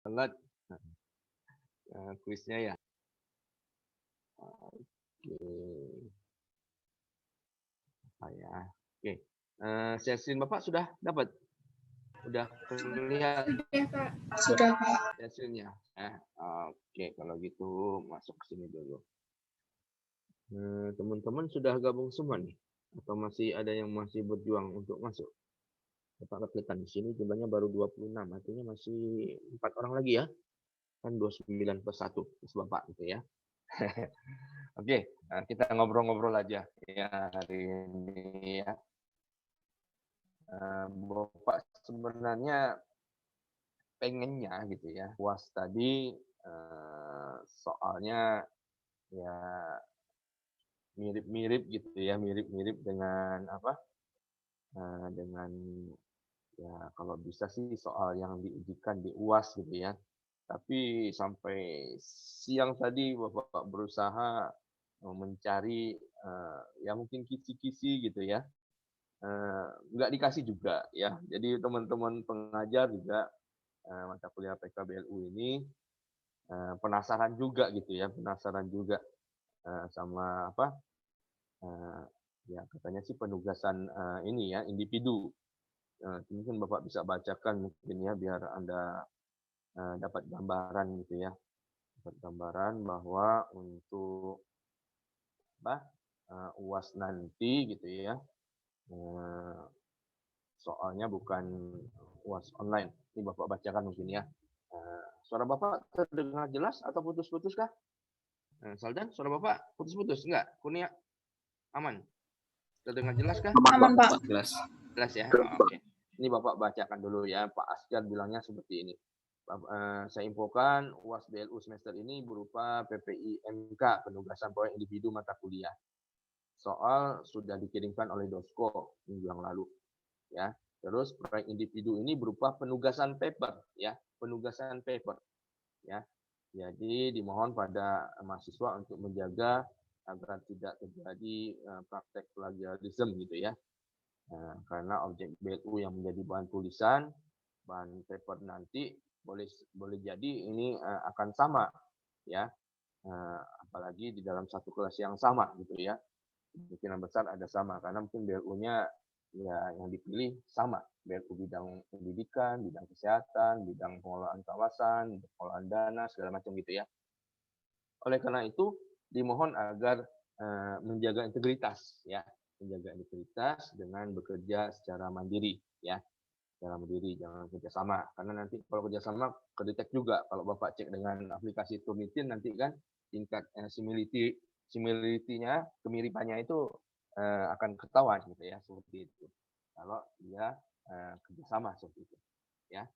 Telat kuisnya ya. Oke. Ya. Oke. Sesi Bapak sudah dapat? Sudah terlihat Sudah, Pak. Sudah, Pak. hasilnya. Oke, kalau gitu masuk ke sini dulu. Teman-teman sudah gabung semua nih? Atau masih ada yang masih berjuang untuk masuk? Bapak klikkan di sini jumlahnya baru 26, artinya masih 4 orang lagi ya. Kan 29 plus 1 plus Bapak gitu ya. Oke, kita ngobrol-ngobrol aja ya hari ini ya. Bapak sebenarnya pengennya gitu ya, UAS tadi soalnya ya mirip-mirip gitu ya, mirip-mirip dengan apa? Dengan ya kalau bisa sih soal yang diujikan di UAS gitu ya. Tapi sampai siang tadi Bapak berusaha mencari ya mungkin kisi-kisi gitu ya. Nggak dikasih juga ya. Jadi teman-teman pengajar juga mata kuliah PKBLU ini penasaran juga gitu ya, penasaran juga sama apa? Ya katanya sih penugasan ini ya individu. Mungkin Bapak bisa bacakan mungkin ya biar Anda dapat gambaran gitu ya. Dapat gambaran bahwa untuk apa? UAS nanti gitu ya. Soalnya bukan UAS online. Ini Bapak bacakan mungkin ya. Suara Bapak terdengar jelas atau putus-putus kah? Saldan, suara Bapak putus-putus enggak? Kurnia aman? Terdengar jelas kah? Aman, Pak. Jelas. Jelas ya. Oke. Ini Bapak bacakan dulu ya. Pak Askar bilangnya seperti ini. Saya infokan UAS BLU semester ini berupa PPI MK, penugasan proyek individu mata kuliah. Soal sudah dikirimkan oleh Dosko minggu yang lalu. Ya. Terus proyek individu ini berupa penugasan paper ya, penugasan paper ya. Jadi dimohon pada mahasiswa untuk menjaga agar tidak terjadi praktek plagiarisme gitu ya. Karena objek BLU yang menjadi bahan tulisan, bahan paper nanti boleh jadi ini akan sama ya. Apalagi di dalam satu kelas yang sama gitu ya. Kemungkinan besar ada sama karena mungkin BLU-nya ya yang dipilih sama, BLU bidang pendidikan, bidang kesehatan, bidang pengelolaan kawasan, pengelolaan dana segala macam gitu ya. Oleh karena itu dimohon agar menjaga integritas ya, menjaga integritas dengan bekerja secara mandiri ya, secara mandiri jangan kerjasama karena nanti kalau kerjasama kedetek juga kalau Bapak cek dengan aplikasi Turnitin nanti kan tingkat similarity-nya kemiripannya itu akan ketahuan gitu ya seperti itu kalau dia kerjasama seperti itu ya.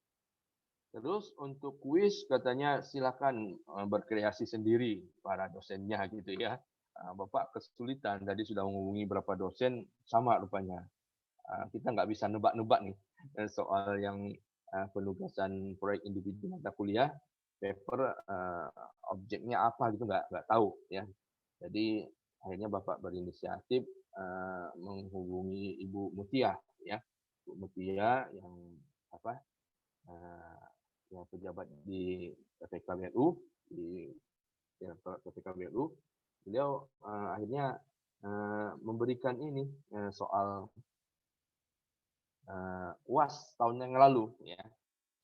Terus untuk kuis katanya silakan berkreasi sendiri para dosennya gitu ya. Bapak kesulitan tadi sudah menghubungi berapa dosen sama rupanya. Kita nggak bisa nebak-nebak nih soal yang penugasan proyek individu mata kuliah, paper objeknya apa gitu nggak tahu ya. Jadi akhirnya Bapak berinisiatif menghubungi Ibu Mutia ya, Bu Mutia yang apa yang pejabat di PPKBLU di PPKBLU. Beliau akhirnya memberikan ini soal UAS tahun yang lalu ya.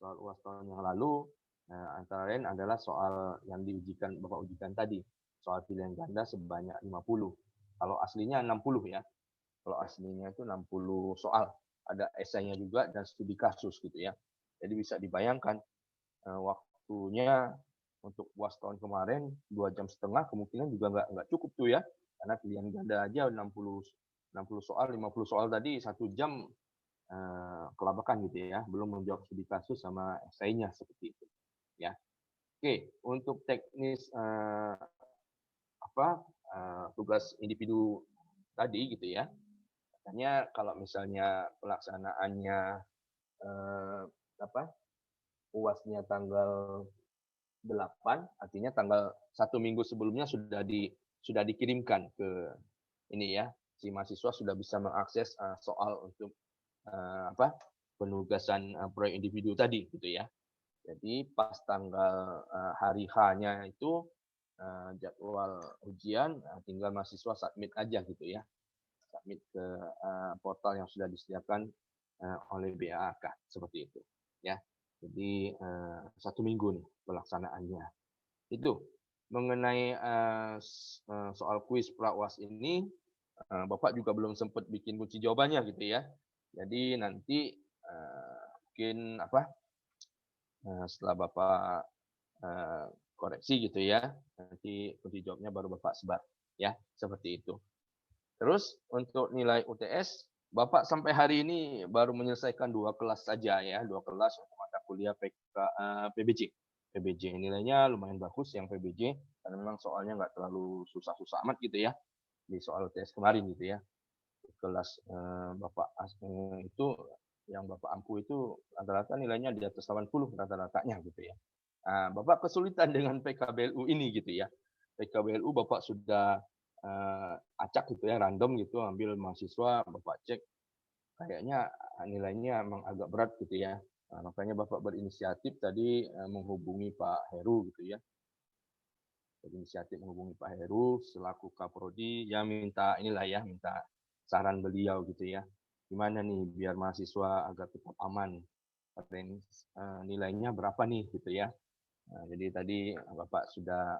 Soal UAS tahun yang lalu antara lain adalah soal yang diujikan Bapak ujikan tadi, soal pilihan ganda sebanyak 50. Kalau aslinya 60 ya. Kalau aslinya itu 60 soal. Ada esainya juga dan studi kasus gitu ya. Jadi bisa dibayangkan waktunya untuk UAS tahun kemarin 2,5 jam kemungkinan juga nggak cukup tuh ya. Karena pilihan ganda aja 60 soal, 50 soal tadi 1 jam kelabakan gitu ya, belum menjawab studi kasus sama esainya seperti itu ya. Oke, untuk teknis tugas individu tadi gitu ya. Katanya kalau misalnya pelaksanaannya UAS-nya tanggal 8, artinya tanggal 1 minggu sebelumnya sudah dikirimkan ke ini ya, si mahasiswa sudah bisa mengakses soal untuk penugasan proyek individu tadi gitu ya. Jadi pas tanggal hari H-nya itu jadwal ujian tinggal mahasiswa submit aja gitu ya. Submit ke portal yang sudah disediakan oleh BAK seperti itu ya. Jadi 1 minggu nih pelaksanaannya. Itu mengenai soal kuis pra-UAS ini Bapak juga belum sempat bikin kunci jawabannya gitu ya. Jadi nanti mungkin setelah Bapak koreksi gitu ya, nanti kunci jawabnya baru Bapak sebar ya, seperti itu. Terus untuk nilai UTS, Bapak sampai hari ini baru menyelesaikan 2 kelas saja ya, 2 kelas untuk mata kuliah PBJ. PBJ nilainya lumayan bagus yang PBJ, karena memang soalnya nggak terlalu susah-susah amat gitu ya, di soal UTS kemarin gitu ya. Kelas Bapak itu yang Bapak ampu itu rata-rata nilainya di atas 80 rata-ratanya gitu ya. Bapak kesulitan dengan PKBLU ini gitu ya. PKBLU Bapak sudah acak gitu ya, random gitu, ambil mahasiswa, Bapak cek, kayaknya nilainya emang agak berat gitu ya. Makanya Bapak berinisiatif tadi menghubungi Pak Heru gitu ya. Berinisiatif menghubungi Pak Heru selaku Kaprodi, ya minta saran beliau gitu ya. Gimana nih biar mahasiswa agar tetap aman. Nilainya berapa nih gitu ya. Jadi tadi Bapak sudah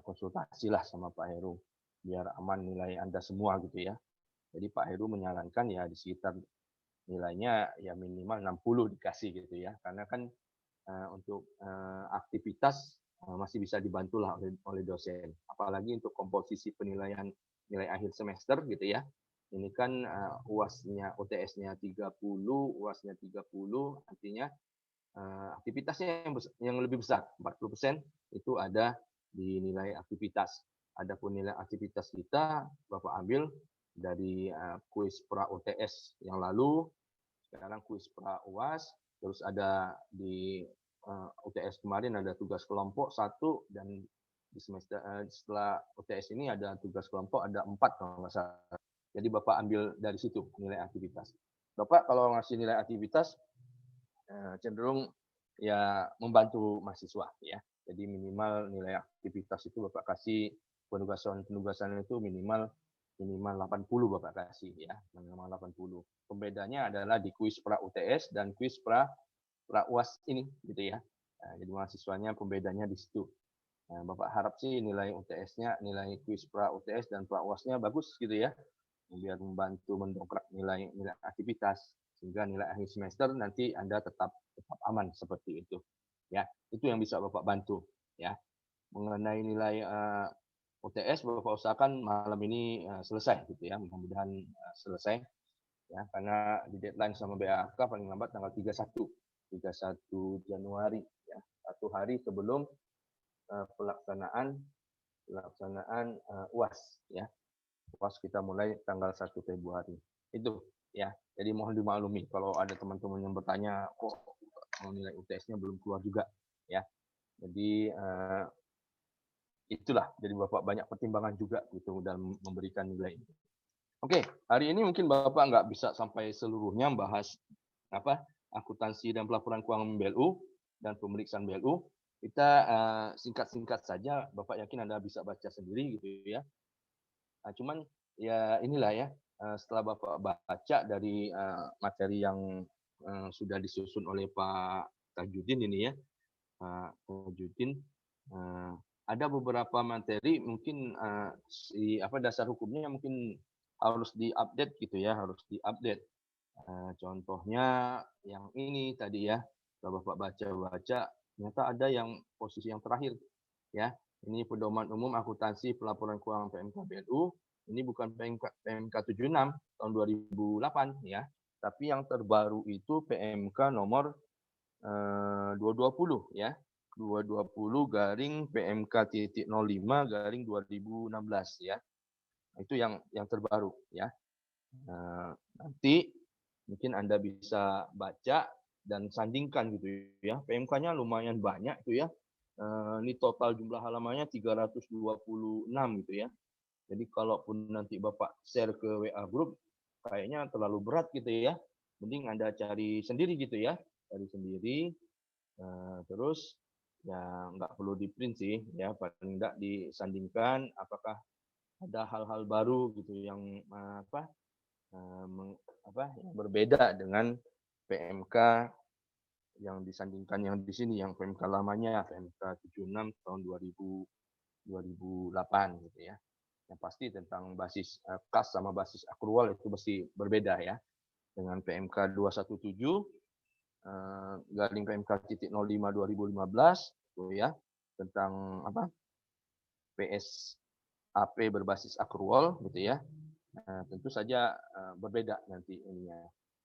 konsultasi lah sama Pak Heru biar aman nilai Anda semua gitu ya. Jadi Pak Heru menyarankan ya di sekitar nilainya ya minimal 60 dikasih gitu ya. Karena kan untuk aktivitas masih bisa dibantu lah oleh dosen. Apalagi untuk komposisi penilaian nilai akhir semester gitu ya. Ini kan UAS-nya, UTS-nya 30, UAS-nya 30, artinya aktivitasnya yang lebih besar, 40% itu ada di nilai aktivitas. Adapun nilai aktivitas kita Bapak ambil dari kuis pra UTS yang lalu, sekarang kuis pra UAS, terus ada di UTS kemarin ada tugas kelompok 1 dan di semester setelah UTS ini ada tugas kelompok ada 4 kalau nggak salah. Jadi Bapak ambil dari situ nilai aktivitas. Bapak kalau ngasih nilai aktivitas cenderung ya membantu mahasiswa ya. Jadi minimal nilai aktivitas itu Bapak kasih penugasan itu minimal 80 Bapak kasih ya, minimal 80. Pembedanya adalah di kuis pra UTS dan kuis pra UAS ini gitu ya. Jadi mahasiswanya pembedanya di situ. Bapak harap sih nilai UTS-nya, nilai kuis pra UTS dan pra UAS-nya bagus gitu ya. Biar membantu mendongkrak nilai aktivitas sehingga nilai akhir semester nanti Anda tetap aman seperti itu. Ya, itu yang bisa Bapak bantu ya. Mengenai nilai UTS Bapak usahakan malam ini selesai gitu ya. Mudah-mudahan selesai ya karena di deadline sama BAK paling lambat tanggal 31 Januari ya. 1 hari sebelum pelaksanaan UAS ya. UAS kita mulai tanggal 1 Februari. Itu ya. Jadi mohon dimaklumi kalau ada teman-teman yang bertanya kok nilai UTS-nya belum keluar juga ya. Jadi itulah jadi Bapak banyak pertimbangan juga gitu dalam memberikan nilai ini. Oke, hari ini mungkin Bapak nggak bisa sampai seluruhnya membahas akuntansi dan pelaporan keuangan BLU dan pemeriksaan BLU. Kita singkat-singkat saja, Bapak yakin Anda bisa baca sendiri gitu ya. Cuman ya inilah ya, setelah Bapak baca dari materi yang sudah disusun oleh Pak Tajudin ini ya, Pak Tajudin, ada beberapa materi mungkin dasar hukumnya mungkin harus diupdate gitu ya, harus diupdate. Contohnya yang ini tadi ya, kalau Bapak baca-baca, ternyata ada yang posisi yang terakhir ya. Ini pedoman umum akuntansi pelaporan keuangan PMK BLU. Ini bukan PMK 76 tahun 2008 ya, tapi yang terbaru itu PMK nomor 220 ya. 220 garing PMK 05 garing 2016 ya. Itu yang terbaru ya. Nanti mungkin Anda bisa baca dan sandingkan gitu ya. PMK-nya lumayan banyak itu ya. Ini total jumlah halamannya 326 gitu ya. Jadi kalaupun nanti Bapak share ke WA group, kayaknya terlalu berat gitu ya. Mending Anda cari sendiri gitu ya. cari sendiri. Terus ya nggak perlu di print sih, ya paling nggak disandingkan apakah ada hal-hal baru gitu yang yang berbeda dengan PMK yang disandingkan yang di sini, yang PMK lamanya PMK 76 tahun 2008 gitu ya. Yang pasti tentang basis kas sama basis akrual itu mesti berbeda ya. Dengan PMK 217 garing PMK titik 05 2015 gitu ya, tentang PSAP berbasis akrual gitu ya. Tentu saja berbeda nanti ininya.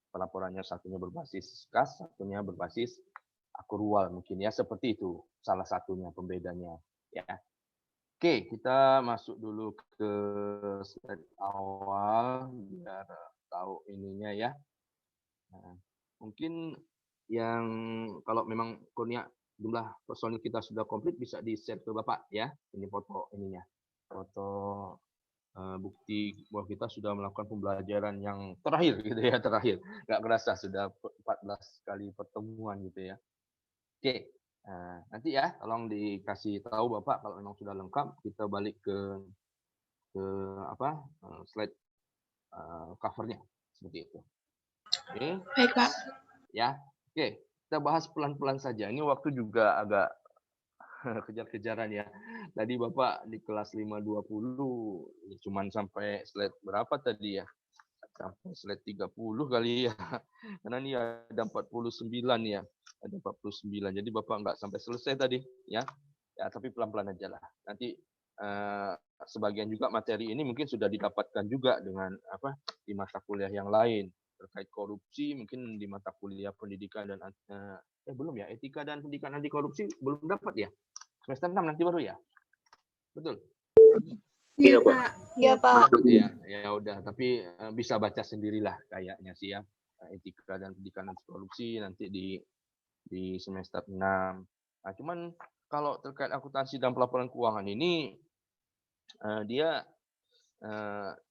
Pelaporannya satunya berbasis kas, satunya berbasis akrual mungkin ya, seperti itu salah satunya pembedanya ya. Oke, kita masuk dulu ke slide awal biar tahu ininya ya. Mungkin yang kalau memang kurnia jumlah personil kita sudah komplit bisa di-share ke Bapak ya. Ini foto ininya. Foto bukti bahwa kita sudah melakukan pembelajaran yang terakhir gitu ya, terakhir. Nggak kerasa sudah 14 kali pertemuan gitu ya. Oke, nanti ya tolong dikasih tahu Bapak kalau memang sudah lengkap, kita balik ke slide covernya seperti itu. Oke. Baik, Pak. Ya. Oke, kita bahas pelan-pelan saja. Ini waktu juga agak kejar-kejaran ya. Tadi Bapak di kelas 520 cuman sampai slide berapa tadi ya? Sampai slide 30 kali ya. Karena ini ada 49 ya. Ada 49. Jadi Bapak nggak sampai selesai tadi ya. Ya, tapi pelan-pelan aja lah. Nanti sebagian juga materi ini mungkin sudah didapatkan juga dengan di mata kuliah yang lain terkait korupsi, mungkin di mata kuliah pendidikan dan belum ya, etika dan pendidikan anti korupsi belum dapat ya. Semester 6 nanti baru ya? Betul? Iya, Pak. Iya, Pak. Ya, ya udah, tapi bisa baca sendirilah kayaknya sih ya. Etika dan pendidikan anti korupsi nanti di semester 6. Nah, cuman kalau terkait akuntansi dan pelaporan keuangan ini dia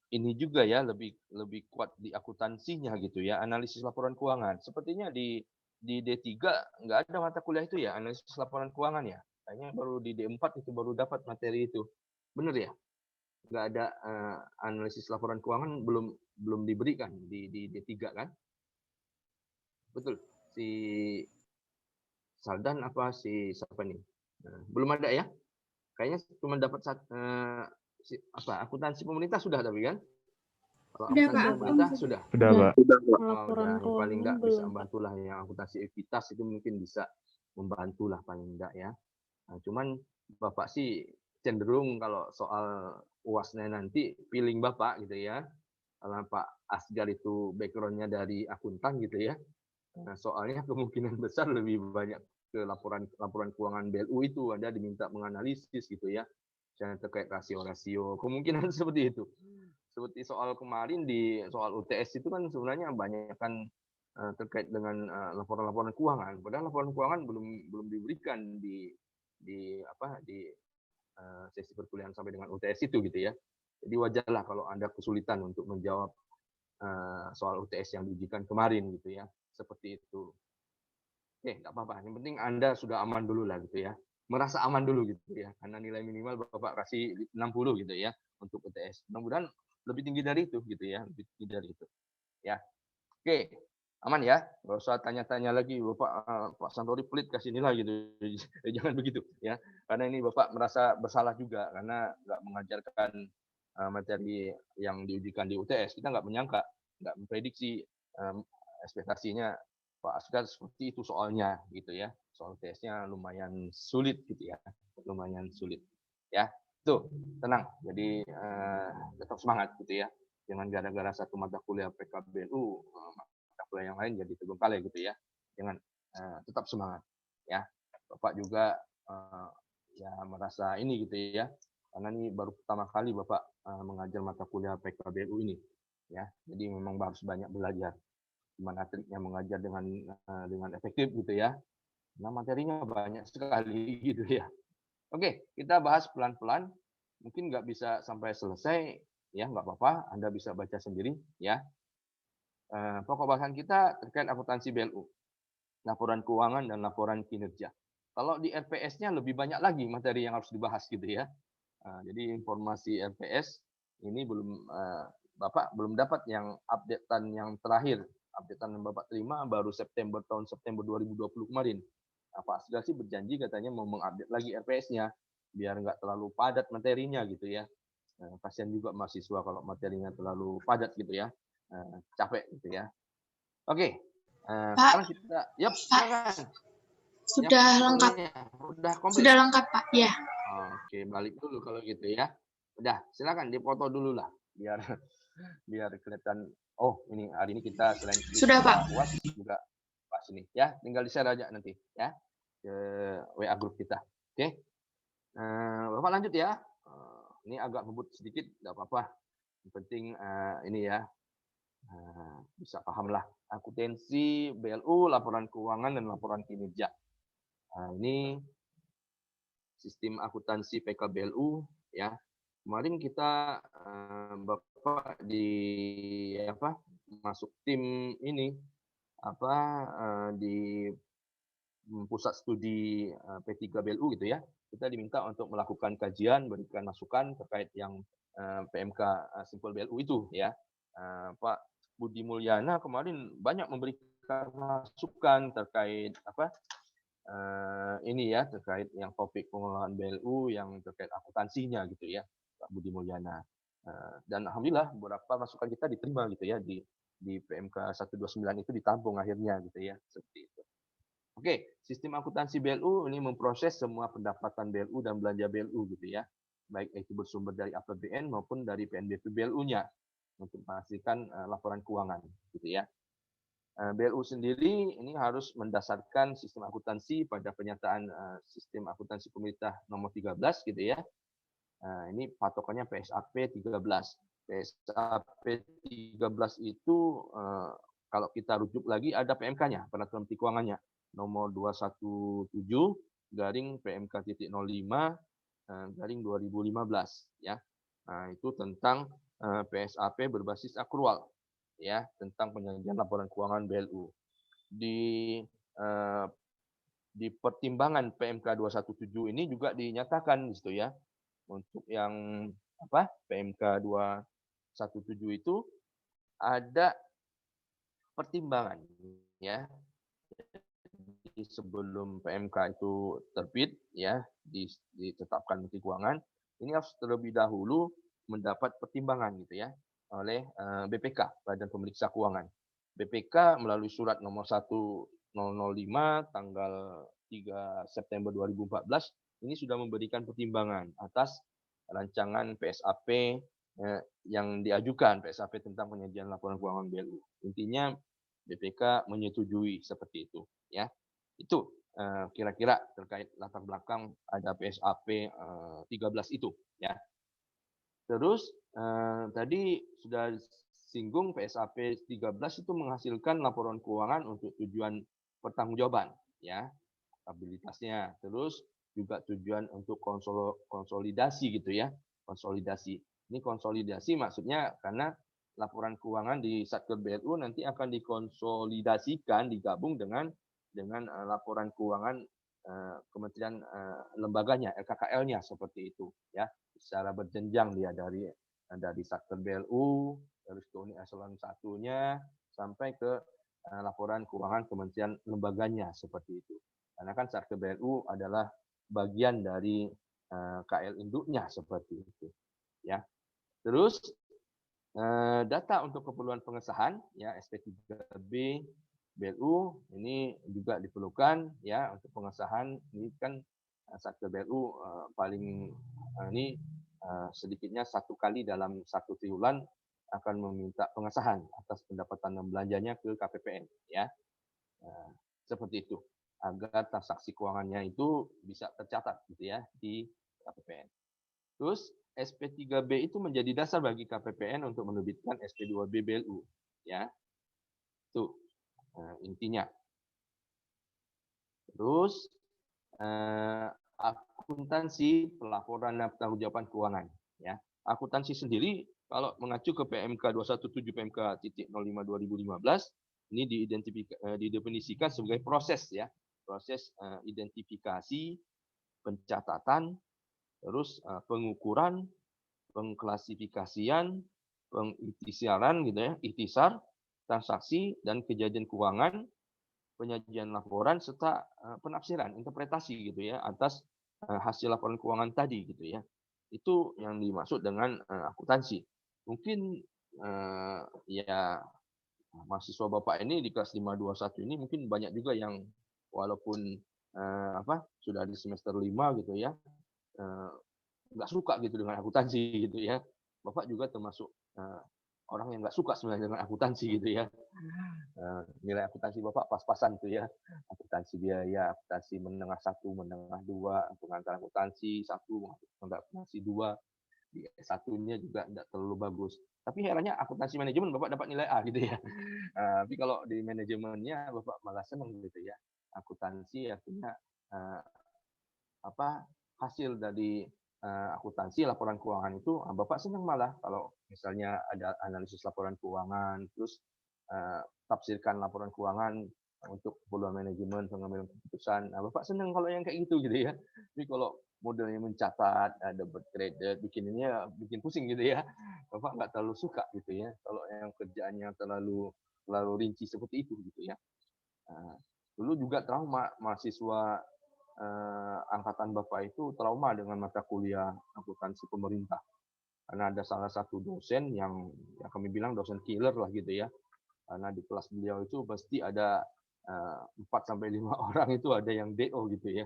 ini juga ya lebih kuat di akuntansinya gitu ya, analisis laporan keuangan. Sepertinya di D3 nggak ada mata kuliah itu ya, analisis laporan keuangan ya. Kayaknya baru di D4 itu baru dapat materi itu. Benar ya? Nggak ada analisis laporan keuangan belum diberikan di D3 kan? Betul. Si Saldan apa si siapa nih? Belum ada ya? Kayaknya cuma dapat akuntansi pemerintah sudah tapi kan? Kalau Udah, akuntansi Pak. pemerintah sudah. Udah, Pak. Laporan Udah, paling enggak bisa belum, Pak. membantulah yang akuntansi ekuitas itu mungkin bisa membantulah paling enggak ya. Nah, cuman Bapak sih cenderung kalau soal UASnya nanti feeling Bapak gitu ya. Karena Pak Asgar itu background-nya dari akuntan gitu ya. Nah, soalnya kemungkinan besar lebih banyak ke laporan keuangan BLU itu Anda diminta menganalisis gitu ya. Jangan terkait rasio-rasio, kemungkinan seperti itu. Seperti soal kemarin di soal UTS itu kan sebenarnya banyak kan terkait dengan laporan-laporan keuangan. Padahal laporan keuangan belum diberikan di sesi perkuliahan sampai dengan UTS itu gitu ya. Jadi wajarlah kalau Anda kesulitan untuk menjawab soal UTS yang diujikan kemarin gitu ya. Seperti itu. Oke, nggak apa-apa. Yang penting Anda sudah aman dulu lah gitu ya. Merasa aman dulu gitu ya. Karena nilai minimal Bapak kasih 60 gitu ya untuk UTS. Mudah-mudahan lebih tinggi dari itu gitu ya, lebih tinggi dari itu. Ya. Oke, aman ya. Nggak usah tanya-tanya lagi Bapak Pak Santori pelit kasih nilai gitu. Jangan begitu ya. Karena ini Bapak merasa bersalah juga karena nggak mengajarkan materi yang diujikan di UTS. Kita nggak menyangka, nggak memprediksi ekspektasinya Pak Asgar seperti itu soalnya gitu ya. Soal UTS-nya lumayan sulit gitu ya. Lumayan sulit. Ya. Tuh, tenang. Jadi tetap semangat gitu ya. Jangan gara-gara satu mata kuliah PKBLU mata kuliah yang lain jadi terbengkalai gitu ya. Jangan tetap semangat ya. Bapak juga ya merasa ini gitu ya. Karena ini baru pertama kali Bapak mengajar mata kuliah PKBLU ini ya. Jadi memang harus banyak belajar gimana triknya mengajar dengan efektif gitu ya. Nah, materinya banyak sekali gitu ya. Oke, kita bahas pelan-pelan. Mungkin nggak bisa sampai selesai, ya nggak apa-apa. Anda bisa baca sendiri, ya. Pokok bahasan kita terkait akuntansi BLU. laporan keuangan dan laporan kinerja. Kalau di RPS-nya lebih banyak lagi materi yang harus dibahas gitu ya. Jadi informasi RPS ini Bapak belum dapat yang updatean yang terakhir. Updatean yang Bapak terima baru tahun September 2020 kemarin. Pak Asgar sih berjanji katanya mau mengupdate lagi RPS-nya biar nggak terlalu padat materinya gitu ya. Kasihan juga mahasiswa kalau materinya terlalu padat gitu ya. Capek gitu ya. Oke. Pak, Sekarang kita, yap, Pak, silakan. sudah lengkap. Udah komplit. Sudah lengkap, Pak. Ya. Oke, balik dulu kalau gitu ya. Udah, silakan dipoto dulu lah biar biar kelihatan. Oh, ini hari ini kita selain Sudah, Pak. UAS juga pas ini ya. Tinggal di-share aja nanti ya ke WA grup kita. Oke. Bapak lanjut ya. Ini agak ngebut sedikit, enggak apa-apa. Yang penting ini ya. Bisa paham lah. Akuntansi, BLU, laporan keuangan dan laporan kinerja. Ini sistem akuntansi PKBLU ya. Kemarin kita Bapak masuk tim ini di pusat studi P3BLU gitu ya. Kita diminta untuk melakukan kajian, berikan masukan terkait yang PMK Simpel BLU itu ya. Pak Budi Mulyana kemarin banyak memberikan masukan terkait ini ya, terkait yang topik pengelolaan BLU yang terkait akuntansinya gitu ya, Pak Budi Mulyana. Dan alhamdulillah beberapa masukan kita diterima gitu ya di PMK 129 itu ditampung akhirnya gitu ya, seperti itu. Oke, sistem akuntansi BLU ini memproses semua pendapatan BLU dan belanja BLU gitu ya, baik itu bersumber dari APBN maupun dari PNBP BLU-nya untuk menghasilkan laporan keuangan gitu ya. BLU sendiri ini harus mendasarkan sistem akuntansi pada pernyataan sistem akuntansi pemerintah nomor 13 gitu ya. Ini patokannya PSAP 13. PSAP 13 itu kalau kita rujuk lagi ada PMK-nya, peraturan menteri keuangannya nomor 217 garing PMK.05 garing 2015 ya. Nah, itu tentang PSAP berbasis akrual ya, tentang penyajian laporan keuangan BLU. Di pertimbangan PMK 217 ini juga dinyatakan gitu ya. Untuk yang PMK 217 itu ada pertimbangan ya. Jadi sebelum PMK itu terbit ya, ditetapkan Menteri Keuangan, ini harus terlebih dahulu mendapat pertimbangan gitu ya oleh BPK, Badan Pemeriksa Keuangan. BPK melalui surat nomor 1005 tanggal 3 September 2014 ini sudah memberikan pertimbangan atas rancangan PSAP yang diajukan, PSAP tentang penyajian laporan keuangan BLU. Intinya BPK menyetujui seperti itu ya. Itu kira-kira terkait latar belakang ada PSAP 13 itu ya. Terus tadi sudah singgung PSAP 13 itu menghasilkan laporan keuangan untuk tujuan pertanggungjawaban ya, stabilitasnya. Terus juga tujuan untuk konsolidasi gitu ya, konsolidasi. Ini konsolidasi maksudnya karena laporan keuangan di Satker BLU nanti akan dikonsolidasikan, digabung dengan laporan keuangan kementerian lembaganya, LKKL-nya seperti itu ya, secara berjenjang dia dari Satker BLU, terus ke unit eselon 1-nya sampai ke laporan keuangan kementerian lembaganya seperti itu. Karena kan Satker BLU adalah bagian dari KL induknya seperti itu ya. Terus data untuk keperluan pengesahan ya SP3B BLU ini juga diperlukan ya untuk pengesahan. Ini kan Satker BLU paling ini sedikitnya 1 kali dalam 1 triwulan akan meminta pengesahan atas pendapatan dan belanjanya ke KPPN ya. Seperti itu agar transaksi keuangannya itu bisa tercatat gitu ya di KPPN. Terus SP3B itu menjadi dasar bagi KPPN untuk menerbitkan SP2B BLU ya. Itu intinya. Terus akuntansi pelaporan dan pertanggungjawaban keuangan ya. Akuntansi sendiri kalau mengacu ke PMK 217 PMK.05 2015 Ini didefinisikan sebagai proses ya, proses identifikasi, pencatatan, terus pengukuran, pengklasifikasian, pengikhtisaran gitu ya, ikhtisar, transaksi dan kejadian keuangan, penyajian laporan serta penafsiran, interpretasi gitu ya atas hasil laporan keuangan tadi gitu ya. Itu yang dimaksud dengan akuntansi. Mungkin ya mahasiswa Bapak ini di kelas 521 ini mungkin banyak juga yang walaupun sudah di semester 5 gitu ya, nggak suka gitu dengan akuntansi gitu ya. Bapak juga termasuk orang yang nggak suka sebenarnya dengan akuntansi gitu ya. Nilai akuntansi Bapak pas-pasan tuh ya. Akuntansi biaya, akuntansi menengah 1, menengah 2, pengantar akuntansi 1, pengantar akuntansi 2. Di S1-nya juga tidak terlalu bagus. Tapi herannya akuntansi manajemen Bapak dapat nilai A gitu ya. Tapi kalau di manajemennya Bapak malah senang gitu ya. Akuntansi artinya hasil dari akuntansi laporan keuangan itu Bapak senang malah kalau misalnya ada analisis laporan keuangan, terus tafsirkan laporan keuangan untuk keperluan manajemen pengambilan keputusan. Nah, Bapak senang kalau yang kayak gitu ya. Tapi kalau modelnya mencatat, ada kredit, bikin pusing gitu ya. Bapak nggak terlalu suka gitu ya. Kalau yang kerjaannya terlalu rinci seperti itu gitu ya. Dulu juga trauma mahasiswa angkatan Bapak itu trauma dengan mata kuliah akuntansi pemerintah. Karena ada salah satu dosen yang kami bilang dosen killer lah gitu ya. Karena di kelas beliau itu pasti ada 4 sampai 5 orang itu ada yang DO gitu ya.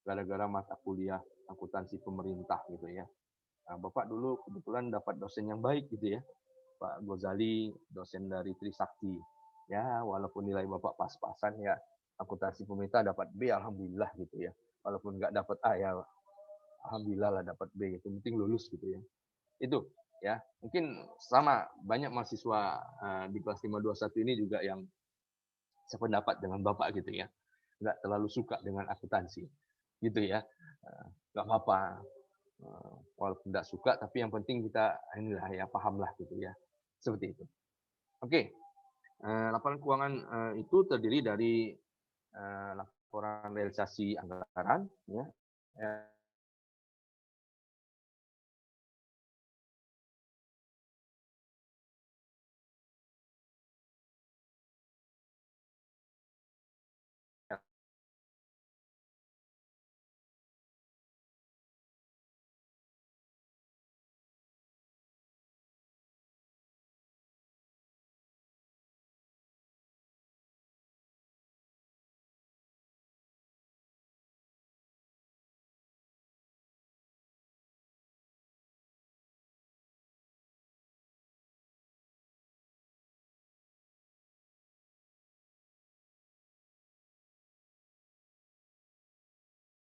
Gara-gara mata kuliah akuntansi pemerintah gitu ya. Nah, Bapak dulu kebetulan dapat dosen yang baik gitu ya. Pak Gozali, dosen dari Trisakti. Ya, walaupun nilai Bapak pas-pasan ya, akuntansi pemerintah dapat B, alhamdulillah gitu ya. Walaupun nggak dapat A ya, alhamdulillah lah dapat B. Yang penting lulus gitu ya. Itu ya, mungkin sama banyak mahasiswa di kelas 521 ini juga yang sependapat dengan Bapak gitu ya. Nggak terlalu suka dengan akuntansi. Gitu ya. Nggak apa-apa. Walaupun nggak suka, tapi yang penting kita inilah ya pahamlah gitu ya. Seperti itu. Oke. Laporan keuangan itu terdiri dari laporan realisasi anggaran, ya,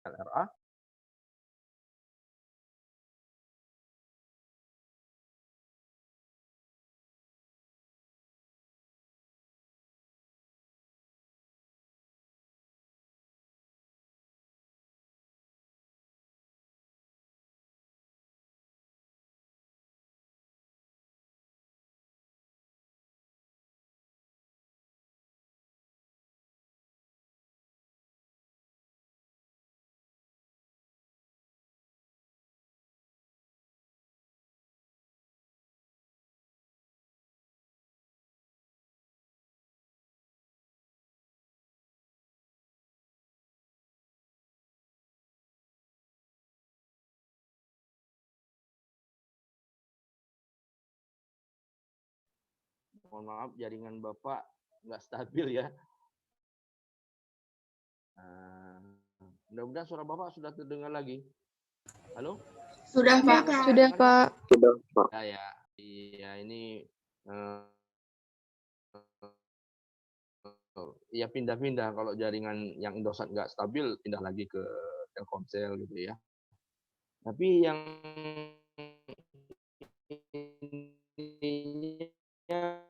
LRA. Mohon maaf, jaringan Bapak nggak stabil ya. Mudah-mudahan suara Bapak sudah terdengar lagi. Halo? Sudah, Pak. Sudah, Pak. Sudah, Pak. Ya, iya ini ya pindah-pindah kalau jaringan yang Indosat nggak stabil, pindah lagi ke Telkomsel gitu ya. Tapi yang intinya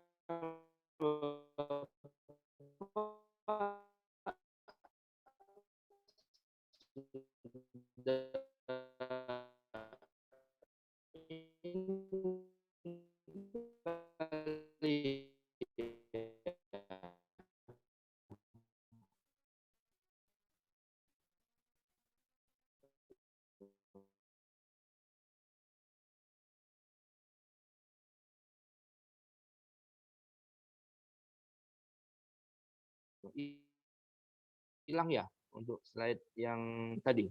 hilang ya untuk slide yang tadi.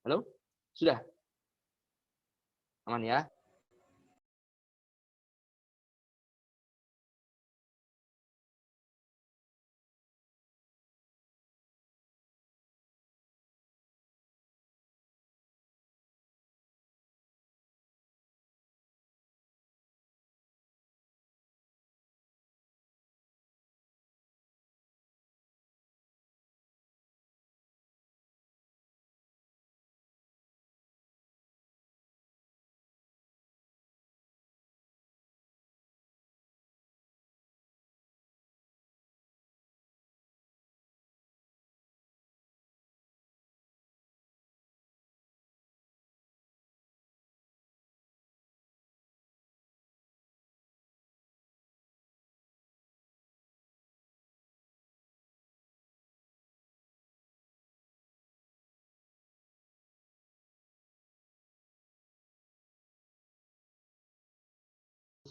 Halo? Sudah? Aman ya?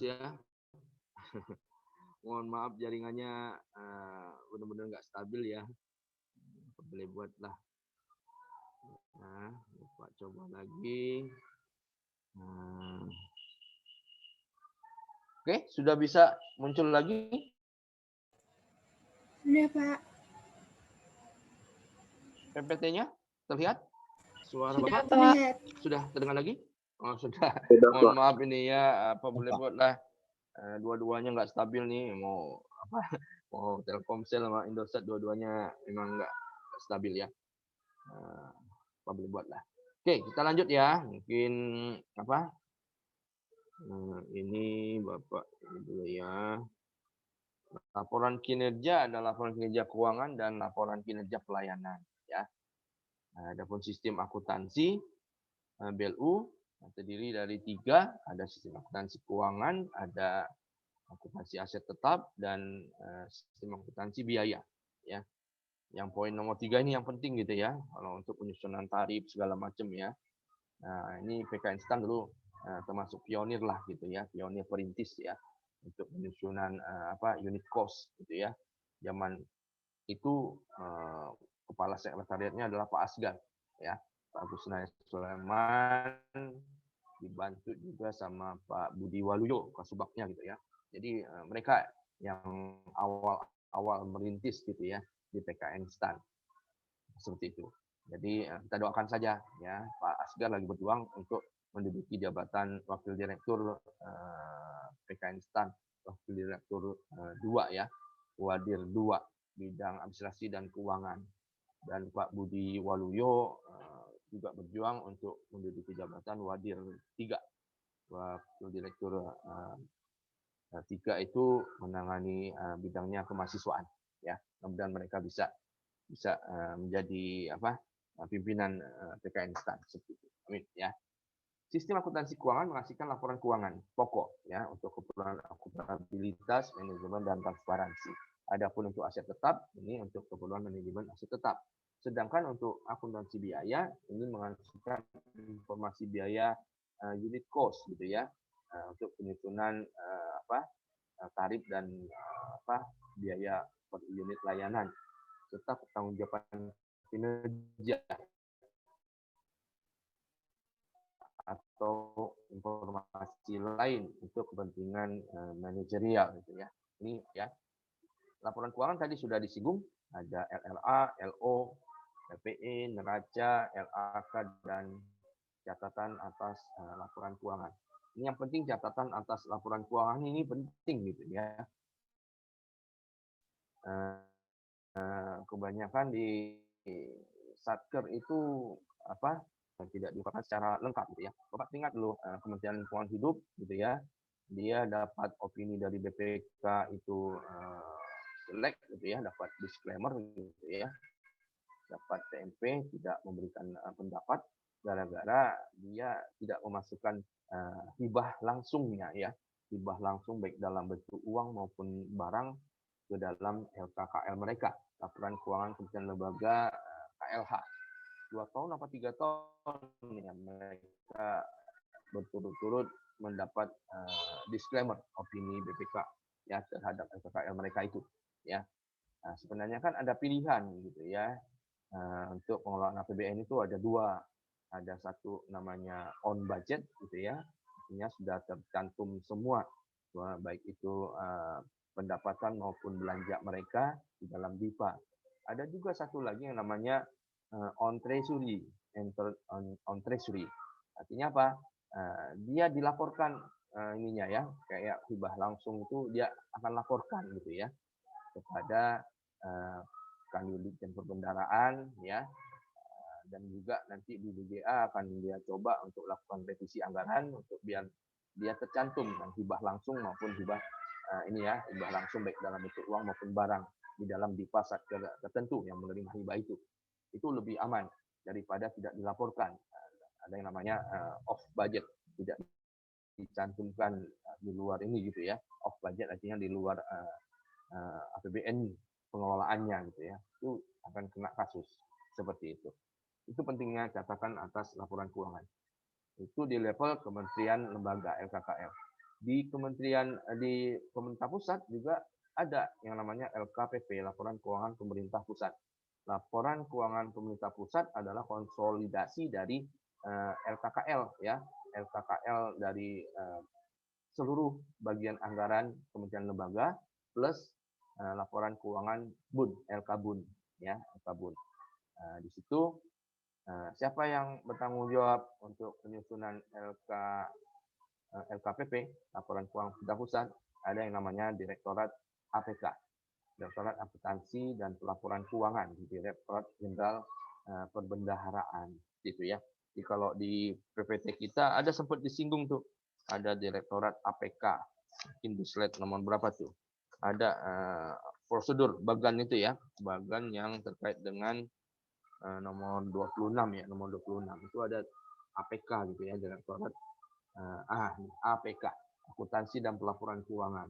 Ya. Mohon maaf jaringannya benar-benar nggak stabil ya. Boleh buatlah. Nah, Bapak coba lagi. Nah. Oke, sudah bisa muncul lagi? Sudah, Pak. PPT-nya terlihat? Suara Sudah, Bapak? Pak. Sudah terdengar lagi? Oh, sudah. Sudah, Mohon Pak. maaf ini ya, apa boleh buatlah dua-duanya nggak stabil nih, mau apa? Mau Telkomsel sama Indosat dua-duanya memang nggak stabil ya. Apa boleh buatlah. Oke, kita lanjut ya. Mungkin apa? Ini Bapak ini dulu ya. Laporan kinerja adalah laporan kinerja keuangan dan laporan kinerja pelayanan ya. Adapun sistem akuntansi BLU terdiri dari 3, ada sistem akuntansi keuangan, ada akuntansi aset tetap, dan sistem akuntansi biaya ya. Yang poin nomor 3 ini yang penting gitu ya, kalau untuk penyusunan tarif segala macam ya. Nah, ini PK Instan dulu termasuk pionir lah gitu ya, pionir perintis ya untuk penyusunan unit cost gitu ya. Zaman itu kepala sekretariatnya adalah Pak Asgar ya, Pak Agus Sulaiman, dibantu juga sama Pak Budi Waluyo kasubagnya gitu ya. Jadi mereka yang awal merintis gitu ya di PK Instan seperti itu. Jadi kita doakan saja ya, Pak Asgar lagi berjuang untuk menduduki jabatan Wakil Direktur PK Instan, Wakil Direktur 2 ya, Wadir 2 bidang administrasi dan keuangan. Dan Pak Budi Waluyo juga berjuang untuk menduduki jabatan Wadir 3, Wakil Direktur 3 itu menangani bidangnya kemahasiswaan ya. Mudah-mudahan mereka bisa menjadi pimpinan PK Instan seperti itu. Amin ya. Sistem akuntansi keuangan menghasilkan laporan keuangan pokok ya untuk keperluan akuntabilitas, manajemen dan transparansi. Adapun untuk aset tetap ini untuk keperluan manajemen aset tetap. Sedangkan untuk akuntansi biaya ini menghasilkan informasi biaya unit cost gitu ya untuk penyusunan tarif dan biaya per unit layanan serta pertanggungjawaban kinerja atau informasi lain untuk kepentingan manajerial gitu ya. Ini ya. Laporan keuangan tadi sudah disinggung, ada LLA, LO, LPE, neraca, LAK dan catatan atas laporan keuangan. Ini yang penting catatan atas laporan keuangan ini penting gitu ya. Kebanyakan di Satker itu tidak diungkapkan secara lengkap gitu ya. Bapak ingat dulu Kementerian Lingkungan Hidup gitu ya, dia dapat opini dari BPK itu jelek gitu ya, dapat disclaimer gitu ya, dapat TMP tidak memberikan pendapat gara-gara dia tidak memasukkan hibah langsungnya ya, hibah langsung baik dalam bentuk uang maupun barang ke dalam LKKL mereka, laporan keuangan Kementerian Lembaga KLH. 2 tahun apa 3 tahun ya mereka berturut-turut mendapat disclaimer opini BPK ya terhadap LKKL mereka itu ya. Nah, sebenarnya kan ada pilihan gitu ya. Untuk pengelolaan APBN itu ada dua. Ada satu namanya on budget gitu ya. Artinya sudah tercantum semua, baik itu pendapatan maupun belanja mereka di dalam DIPA. Ada juga satu lagi yang namanya on treasury, on treasury. Artinya apa? Dia dilaporkan ininya ya, kayak hibah langsung itu dia akan laporkan gitu ya kepada Kanwil Ditjen Perbendaharaan ya, dan juga nanti di BGA akan dia coba untuk lakukan revisi anggaran untuk biar dia tercantum dan hibah langsung maupun hibah ini ya, hibah langsung baik dalam bentuk uang maupun barang di dalam DIPA tertentu yang menerima hibah itu. Itu lebih aman daripada tidak dilaporkan. Ada yang namanya off budget, tidak dicantumkan di luar ini gitu ya. Off budget artinya di luar APBN pengelolaannya gitu ya, itu akan kena kasus seperti itu. Itu pentingnya catatan atas laporan keuangan. Itu di level kementerian lembaga LKKL. Di pemerintah pusat juga ada yang namanya LKPP, laporan keuangan pemerintah pusat. Laporan keuangan pemerintah pusat adalah konsolidasi dari LKKL ya, LKKL dari seluruh bagian anggaran kementerian lembaga plus laporan keuangan BUN, LKBUN ya, LKBUN. Di situ siapa yang bertanggung jawab untuk penyusunan LKPP, laporan keuangan pemerintah pusat, ada yang namanya Direktorat APK, Direktorat Akuntansi dan Pelaporan Keuangan, Direktorat Jenderal Perbendaharaan, gitu ya. Jadi kalau di PPT kita ada sempat disinggung tuh, ada Direktorat APK, mungkin di slide nomor berapa tuh? Ada prosedur bagan itu ya, bagan yang terkait dengan nomor 26 ya, nomor 26 itu ada APK gitu ya, Direktorat APK, Akuntansi dan Pelaporan Keuangan.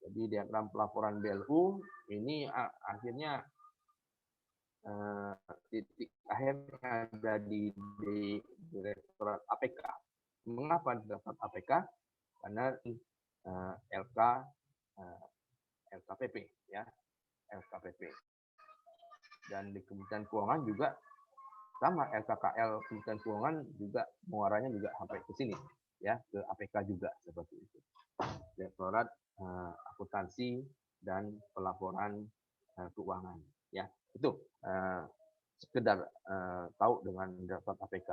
Jadi diagram pelaporan BLU ini akhirnya titik akhirnya ada di Direktorat APK. Mengapa Direktorat APK? Karena LKPP ya, LKPP. Dan di Kementerian Keuangan juga sama, LKKL Kementerian Keuangan juga muaranya juga sampai ke sini ya, ke APK juga seperti itu. Direktorat Akuntansi dan Pelaporan Keuangan ya. Itu sekedar tahu dengan Direktorat APK.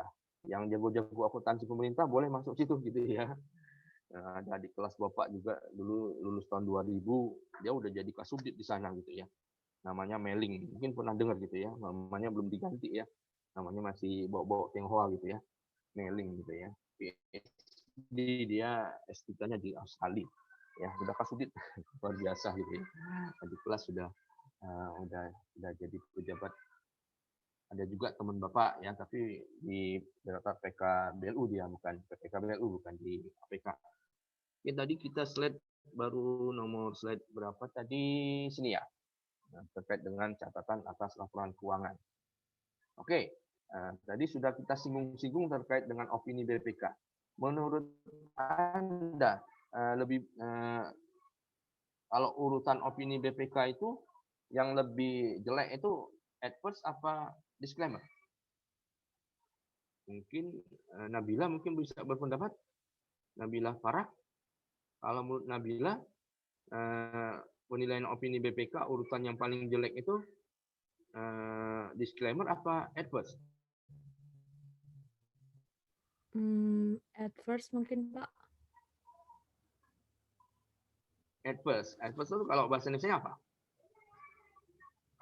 Yang jago-jago akuntansi pemerintah boleh masuk situ gitu ya. Ada di kelas Bapak juga dulu lulus tahun 2000, dia udah jadi kasubdit di sana gitu ya. Namanya Meling, mungkin pernah dengar gitu ya. Namanya belum diganti ya. Namanya masih bawa-bawa Tionghoa gitu ya. Meling gitu ya. PhD dia S3-nya di Australia. Ya, udah kasubdit luar biasa gitu ya. Di kelas sudah jadi pejabat. Ada juga teman Bapak ya, tapi di Direktorat PKBLU dia, bukan PKBLU, bukan di APK. Oke, tadi kita slide baru nomor slide berapa tadi, sini ya, terkait dengan catatan atas laporan keuangan. Oke, tadi sudah kita singgung-singgung terkait dengan opini BPK. Menurut Anda kalau urutan opini BPK itu yang lebih jelek itu adverse apa disclaimer? Mungkin Nabila mungkin bisa berpendapat. Nabila Farah. Kalau menurut Nabila, penilaian opini BPK urutan yang paling jelek itu disclaimer apa adverse? Adverse mungkin Pak. Adverse itu kalau bahasa Indonesia apa?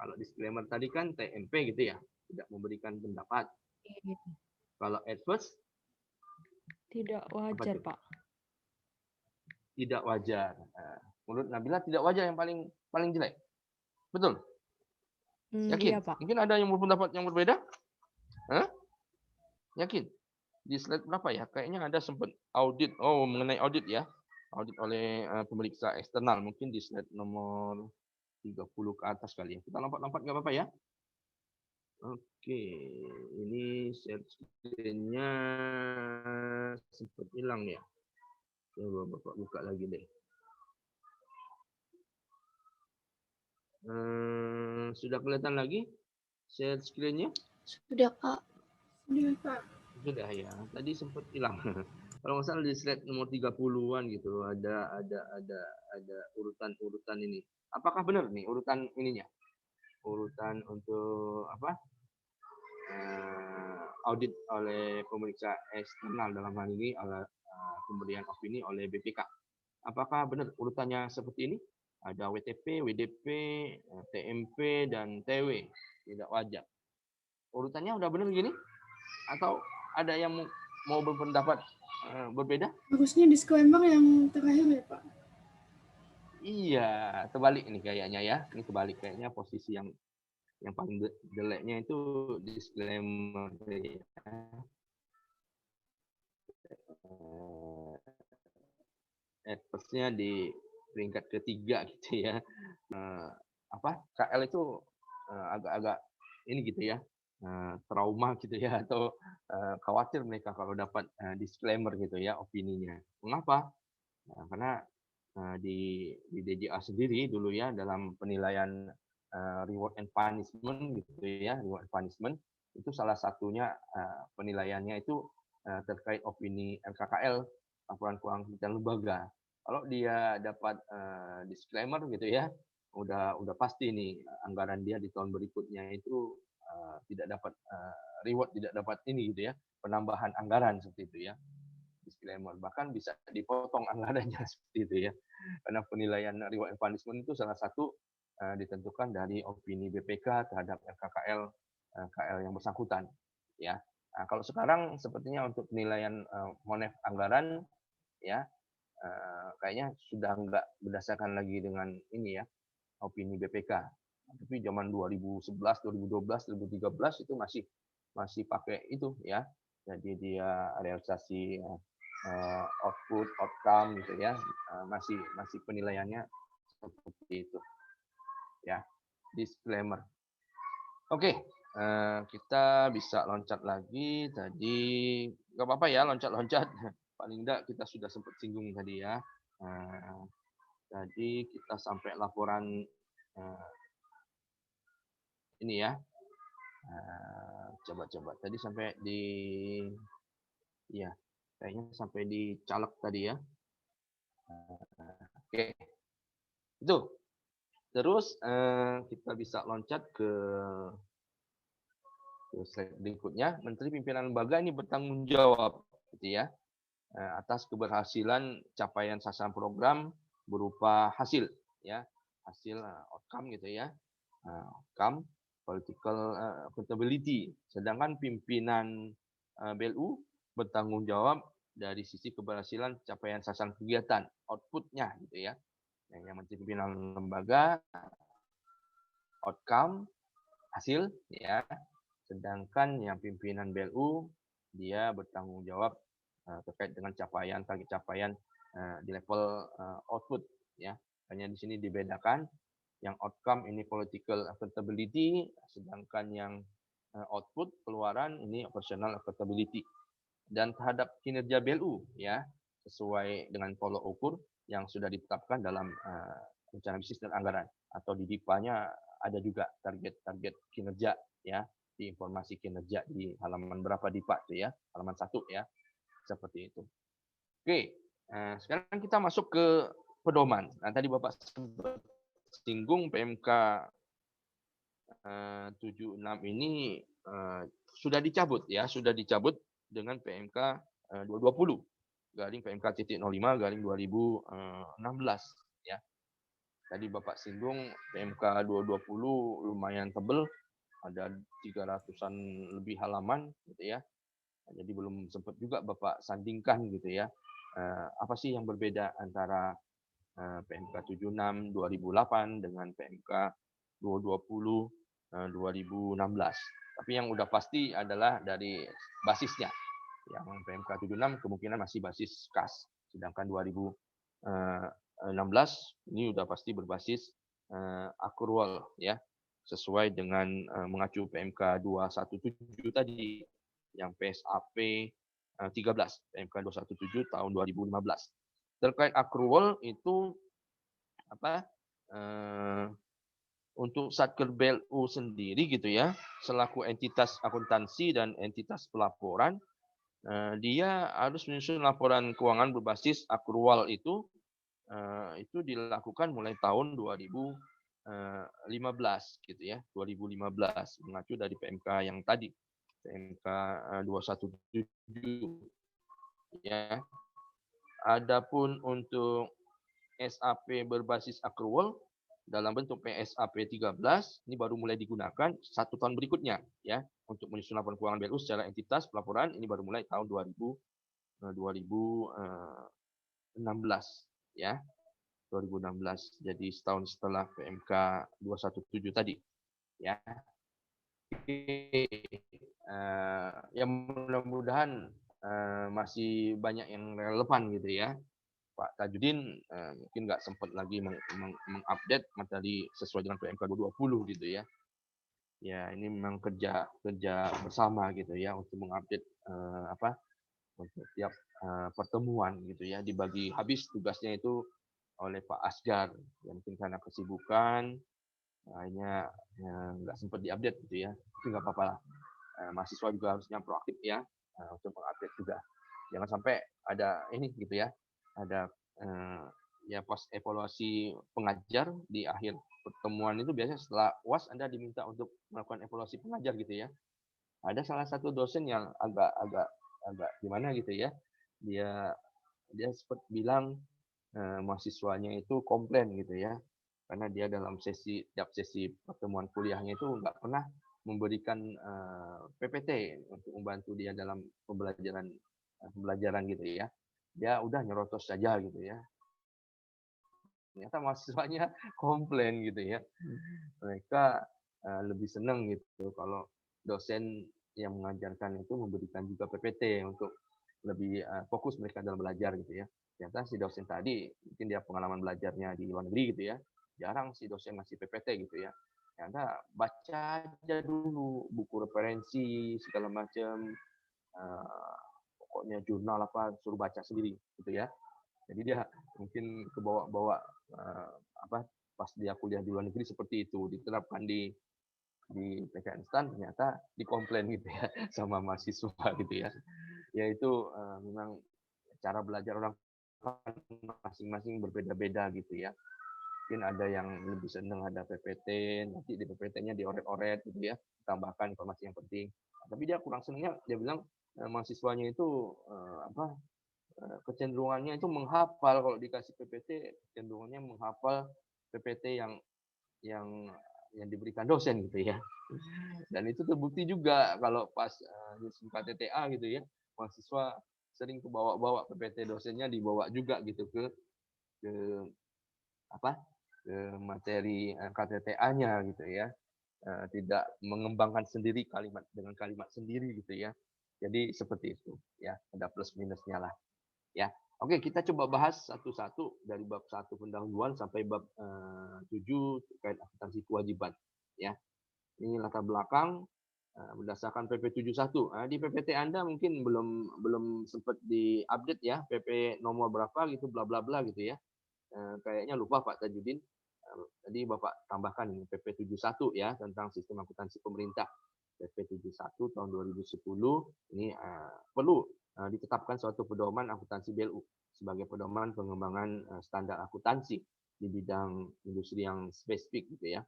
Kalau disclaimer tadi kan TMP gitu ya, tidak memberikan pendapat. Kalau adverse? Tidak wajar Pak. Tidak wajar. Menurut Nabila tidak wajar yang paling jelek. Betul? Yakin? Iya, Pak. Mungkin ada yang berpendapat yang berbeda? Hah? Yakin? Di slide berapa ya? Kayaknya ada sempat audit. Oh, mengenai audit ya. Audit oleh pemeriksa eksternal. Mungkin di slide nomor 30 ke atas kali ya. Kita lompat-lompat nggak apa-apa ya? Oke. Ini share screen-nya sempat hilang ya. Coba Bapak buka lagi deh. Sudah kelihatan lagi share screen-nya? Sudah, Pak. Sudah, Pak. Sudah ya. Tadi sempat hilang. Kalau nggak salah di slide nomor 30-an gitu ada urutan-urutan ini. Apakah benar nih urutan ininya? Urutan untuk apa? Audit oleh pemeriksa eksternal dalam hal ini oleh pemberian opini oleh BPK. Apakah benar urutannya seperti ini? Ada WTP, WDP, TMP, dan TW. Tidak wajar. Urutannya udah benar gini? Atau ada yang mau berpendapat berbeda? Harusnya disclaimer yang terakhir ya, Pak. Iya, terbalik ini kayaknya ya. Ini terbalik kayaknya posisi yang paling jeleknya itu disclaimer ya. Adverse-nya di peringkat ketiga gitu ya. KL itu agak-agak ini gitu ya, trauma gitu ya, atau khawatir mereka kalau dapat disclaimer gitu ya opininya. Mengapa? Karena di DJA sendiri dulu ya dalam penilaian reward and punishment gitu ya, reward and punishment itu salah satunya penilaiannya itu terkait opini LKKL, laporan keuangan kementerian lembaga. Kalau dia dapat disclaimer gitu ya, udah pasti nih anggaran dia di tahun berikutnya itu tidak dapat reward, tidak dapat ini gitu ya, penambahan anggaran seperti itu ya. Disclaimer, bahkan bisa dipotong anggarannya seperti itu ya. Karena penilaian reward and punishment itu salah satu ditentukan dari opini BPK terhadap LKKL KL yang bersangkutan ya. Nah, kalau sekarang sepertinya untuk penilaian monef anggaran ya kayaknya sudah enggak berdasarkan lagi dengan ini ya opini BPK. Tapi zaman 2011, 2012, 2013 itu masih pakai itu ya. Jadi dia realisasi output, outcome gitu ya, masih penilaiannya seperti itu ya. Disclaimer. Oke, kita bisa loncat lagi. Tadi nggak apa-apa ya loncat-loncat. Paling enggak kita sudah sempat singgung tadi ya. Tadi kita sampai laporan ini ya. Coba-coba. Tadi sampai di ya kayaknya sampai di caleg tadi ya. Oke, itu. Terus kita bisa loncat ke slide berikutnya. Menteri Pimpinan Lembaga ini bertanggung jawab, gitu ya, atas keberhasilan capaian sasaran program berupa hasil, ya, hasil outcome gitu ya, outcome political accountability. Sedangkan pimpinan BLU bertanggung jawab dari sisi keberhasilan capaian sasaran kegiatan, outputnya gitu ya. Yang Menteri Pimpinan Lembaga outcome hasil ya, sedangkan yang pimpinan BLU dia bertanggung jawab terkait dengan capaian target capaian di level output ya. Hanya di sini dibedakan yang outcome ini political accountability, sedangkan yang output keluaran ini operational accountability. Dan terhadap kinerja BLU ya sesuai dengan pola ukur yang sudah ditetapkan dalam rencana bisnis dan anggaran atau di DIPA-nya ada juga target-target kinerja ya, di informasi kinerja di halaman berapa DIPA itu ya, halaman 1 ya, seperti itu. Oke, sekarang kita masuk ke pedoman. Nah, tadi Bapak singgung PMK 76 ini sudah dicabut ya, sudah dicabut dengan PMK 220 garing PMK 05 garing 2016 ya. Tadi Bapak singgung PMK 220 lumayan tebel, ada 300-an lebih halaman gitu ya. Jadi belum sempat juga Bapak sandingkan gitu ya. Apa sih yang berbeda antara PMK 76 2008 dengan PMK 220 2016. Tapi yang udah pasti adalah dari basisnya. Yang PMK 76 kemungkinan masih basis kas, sedangkan 2016 ini udah pasti berbasis accrual ya, sesuai dengan mengacu PMK 217 tadi yang PSAP 13, PMK 217 tahun 2015. Terkait accrual itu apa? untuk Satker BLU sendiri gitu ya, selaku entitas akuntansi dan entitas pelaporan, dia harus menyusun laporan keuangan berbasis akrual itu dilakukan mulai tahun 2015 gitu ya, 2015 mengacu dari PMK yang tadi, PMK 217 ya. Adapun untuk SAP berbasis akrual dalam bentuk PSAP 13 ini baru mulai digunakan 1 tahun berikutnya ya untuk menyusun laporan keuangan BLU secara entitas pelaporan ini baru mulai tahun 2016 ya 2016 jadi setahun setelah PMK 217 tadi ya. Ya mudah-mudahan masih banyak yang relevan gitu ya. Pak Tajudin mungkin nggak sempat lagi mengupdate materi sesuai dengan PMK 220 gitu ya. Ya ini memang kerja bersama gitu ya untuk mengupdate untuk tiap pertemuan gitu ya dibagi habis tugasnya itu oleh Pak Asgar yang mungkin karena kesibukan akhirnya nggak sempat diupdate gitu ya. Tapi nggak apa-apa lah. Mahasiswa juga harusnya proaktif ya untuk mengupdate juga. Jangan sampai ada ini gitu ya. Ada ya pos evaluasi pengajar di akhir pertemuan itu biasanya setelah UAS Anda diminta untuk melakukan evaluasi pengajar gitu ya. Ada salah satu dosen yang agak gimana gitu ya. Dia sempat bilang mahasiswanya itu komplain gitu ya. Karena dia dalam tiap sesi pertemuan kuliahnya itu nggak pernah memberikan PPT untuk membantu dia dalam pembelajaran gitu ya. Dia udah nyerotos saja gitu ya. Ternyata mahasiswanya komplain gitu ya. Mereka lebih senang gitu kalau dosen yang mengajarkan itu memberikan juga PPT untuk lebih fokus mereka dalam belajar gitu ya. Ternyata si dosen tadi mungkin dia pengalaman belajarnya di luar negeri gitu ya. Jarang si dosen ngasih PPT gitu ya. Ternyata baca aja dulu buku referensi segala macam. Pokoknya jurnal apa suruh baca sendiri gitu ya. Jadi dia mungkin kebawa-bawa pas dia kuliah di luar negeri seperti itu diterapkan di PK Instan ternyata dikomplain gitu ya sama mahasiswa gitu ya. Yaitu memang cara belajar orang masing-masing berbeda-beda gitu ya. Mungkin ada yang lebih senang ada PPT, nanti di PPT-nya dioret-oret gitu ya, tambahkan informasi yang penting. Tapi dia kurang senangnya dia bilang mahasiswanya itu kecenderungannya itu menghafal kalau dikasih PPT kecenderungannya menghafal PPT yang diberikan dosen gitu ya. Dan itu terbukti juga kalau pas KTTA gitu ya, mahasiswa sering kebawa-bawa PPT dosennya dibawa juga gitu ke materi KTTA-nya gitu ya. Tidak mengembangkan sendiri kalimat dengan kalimat sendiri gitu ya. Jadi seperti itu ya, ada plus minusnya lah. Ya. Oke, kita coba bahas satu-satu dari bab 1 pendahuluan sampai bab 7 terkait akuntansi kewajiban ya. Ini latar belakang berdasarkan PP 71. Di PPT Anda mungkin belum sempat diupdate ya, PP nomor berapa gitu bla bla bla gitu ya. Kayaknya lupa Pak Tajudin. Tadi Bapak tambahkan ini PP 71 ya tentang sistem akuntansi pemerintah. PP 71 tahun 2010 ini perlu ditetapkan suatu pedoman akuntansi BLU sebagai pedoman pengembangan standar akuntansi di bidang industri yang spesifik gitu ya.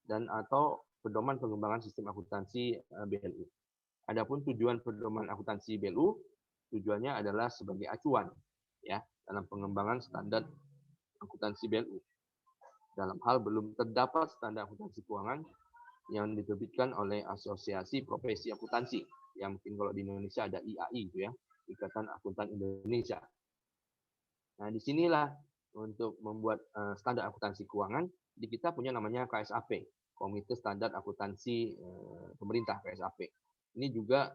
Dan atau pedoman pengembangan sistem akuntansi BLU. Adapun tujuan pedoman akuntansi BLU tujuannya adalah sebagai acuan ya dalam pengembangan standar akuntansi BLU. Dalam hal belum terdapat standar akuntansi keuangan yang diterbitkan oleh Asosiasi Profesi Akuntansi, yang mungkin kalau di Indonesia ada IAI gitu ya, Ikatan Akuntan Indonesia. Nah, disinilah untuk membuat standar akuntansi keuangan, di kita punya namanya KSAP, Komite Standar Akuntansi Pemerintah KSAP. Ini juga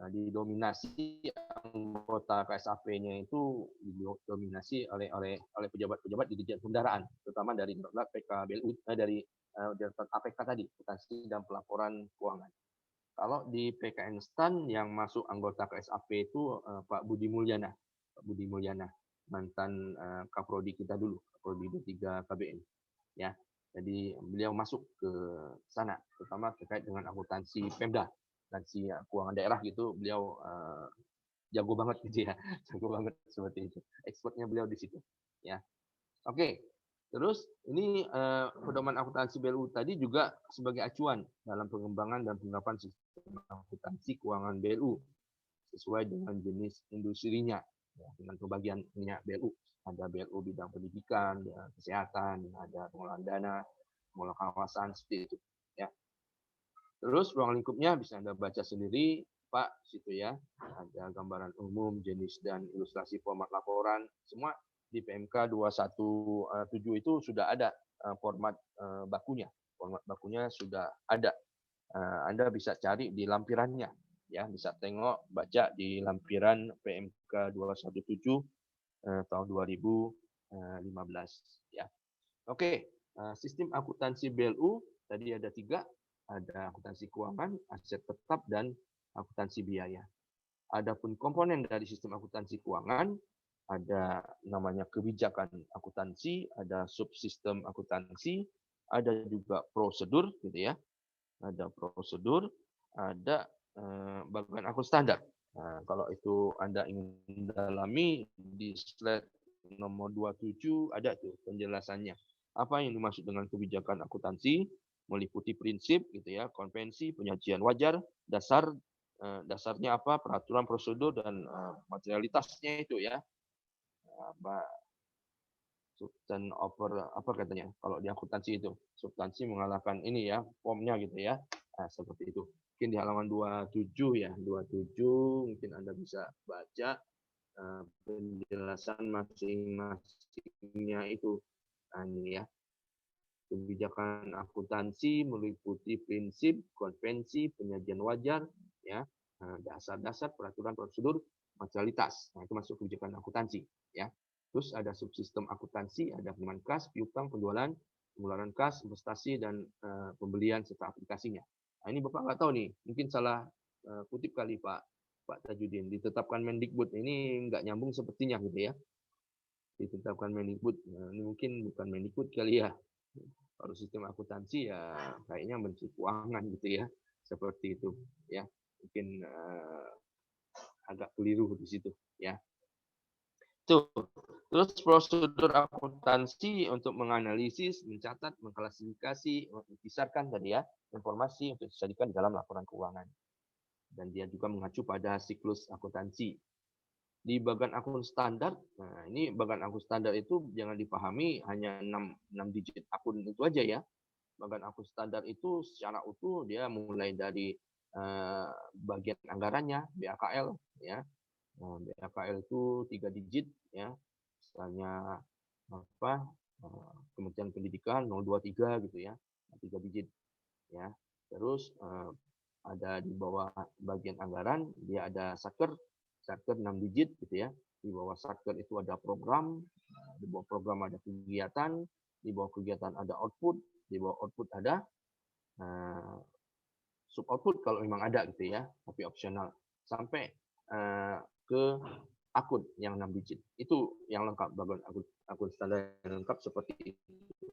didominasi anggota KSAP-nya itu didominasi oleh pejabat-pejabat di Dirjen Kendaraan, terutama dari PKBLU dari APK tadi, akuntansi dan pelaporan keuangan. Kalau di PKN Stan yang masuk anggota KSAP itu Pak Budi Mulyana, mantan Kaprodi kita dulu, Kaprodi 23 KBN. Ya, Jadi beliau masuk ke sana, terutama terkait dengan akuntansi Pemda, akuntansi keuangan daerah gitu, beliau jago banget gitu ya, jago banget seperti itu. Expertnya beliau di situ, ya. Oke, terus ini pedoman akuntansi BLU tadi juga sebagai acuan dalam pengembangan dan penerapan sistem akuntansi keuangan BLU sesuai dengan jenis industrinya, ya, dengan pembagian minyak BLU. Ada BLU bidang pendidikan, kesehatan, ada pengelolaan dana, pengelolaan kawasan, seperti itu. Ya. Terus ruang lingkupnya bisa Anda baca sendiri, Pak, situ ya. Ada gambaran umum, jenis dan ilustrasi format laporan, semua di PMK 217 itu sudah ada format bakunya. Format bakunya sudah ada. Anda bisa cari di lampirannya, ya, bisa tengok, baca di lampiran PMK 217 tahun 2015, ya. Oke, sistem akuntansi BLU tadi ada 3, ada akuntansi keuangan, aset tetap, dan akuntansi biaya. Adapun komponen dari sistem akuntansi keuangan ada namanya kebijakan akuntansi, ada subsistem akuntansi, ada juga prosedur gitu ya. Ada prosedur, ada bagian akun standar. Nah, kalau itu Anda ingin dalami di slide nomor 27 ada tuh penjelasannya. Apa yang dimaksud dengan kebijakan akuntansi? Meliputi prinsip gitu ya, konvensi, penyajian wajar, dasarnya apa, peraturan, prosedur, dan materialitasnya itu ya. Apa substan over apa katanya kalau di akuntansi itu substansi mengalahkan ini ya formnya gitu ya. Nah, seperti itu. Mungkin di halaman 27 ya, 27 mungkin Anda bisa baca penjelasan masing-masingnya itu. Nah, ini ya. Kebijakan akuntansi meliputi prinsip, konvensi, penyajian wajar, ya, dasar-dasar, peraturan, prosedur, materialitas. Nah, itu masuk kebijakan akuntansi, ya. Terus ada subsistem akuntansi, ada penerimaan kas, piutang, penjualan, pengeluaran kas, investasi, dan pembelian serta aplikasinya. Nah, ini Bapak nggak tahu nih, mungkin salah kutip kali Pak Tajudin. Ditetapkan Mendikbud ini nggak nyambung sepertinya gitu ya. Ditetapkan Mendikbud, nah, ini mungkin bukan Mendikbud kali ya. Kalau sistem akuntansi ya kayaknya Menteri Keuangan gitu ya, seperti itu ya. Mungkin agak keliru di situ ya. Tuh. Terus prosedur akuntansi untuk menganalisis, mencatat, mengklasifikasi, membesarkan tadi ya informasi untuk disajikan di dalam laporan keuangan. Dan dia juga mengacu pada siklus akuntansi. Di bagian akun standar, nah ini bagian akun standar itu jangan dipahami hanya 6 digit akun itu aja ya. Bagian akun standar itu secara utuh dia mulai dari bagian anggarannya, BAKL ya. Nah, BAKL itu 3 digit ya. Misalnya apa? Kementerian Pendidikan 023 gitu ya. 3 digit ya. Terus ada di bawah bagian anggaran dia ada satker 6 digit gitu ya. Di bawah satker itu ada program, di bawah program ada kegiatan, di bawah kegiatan ada output, di bawah output ada sub output kalau memang ada gitu ya, tapi opsional sampai ke akun yang 6 digit. Itu yang lengkap bagian akun standar yang lengkap seperti itu.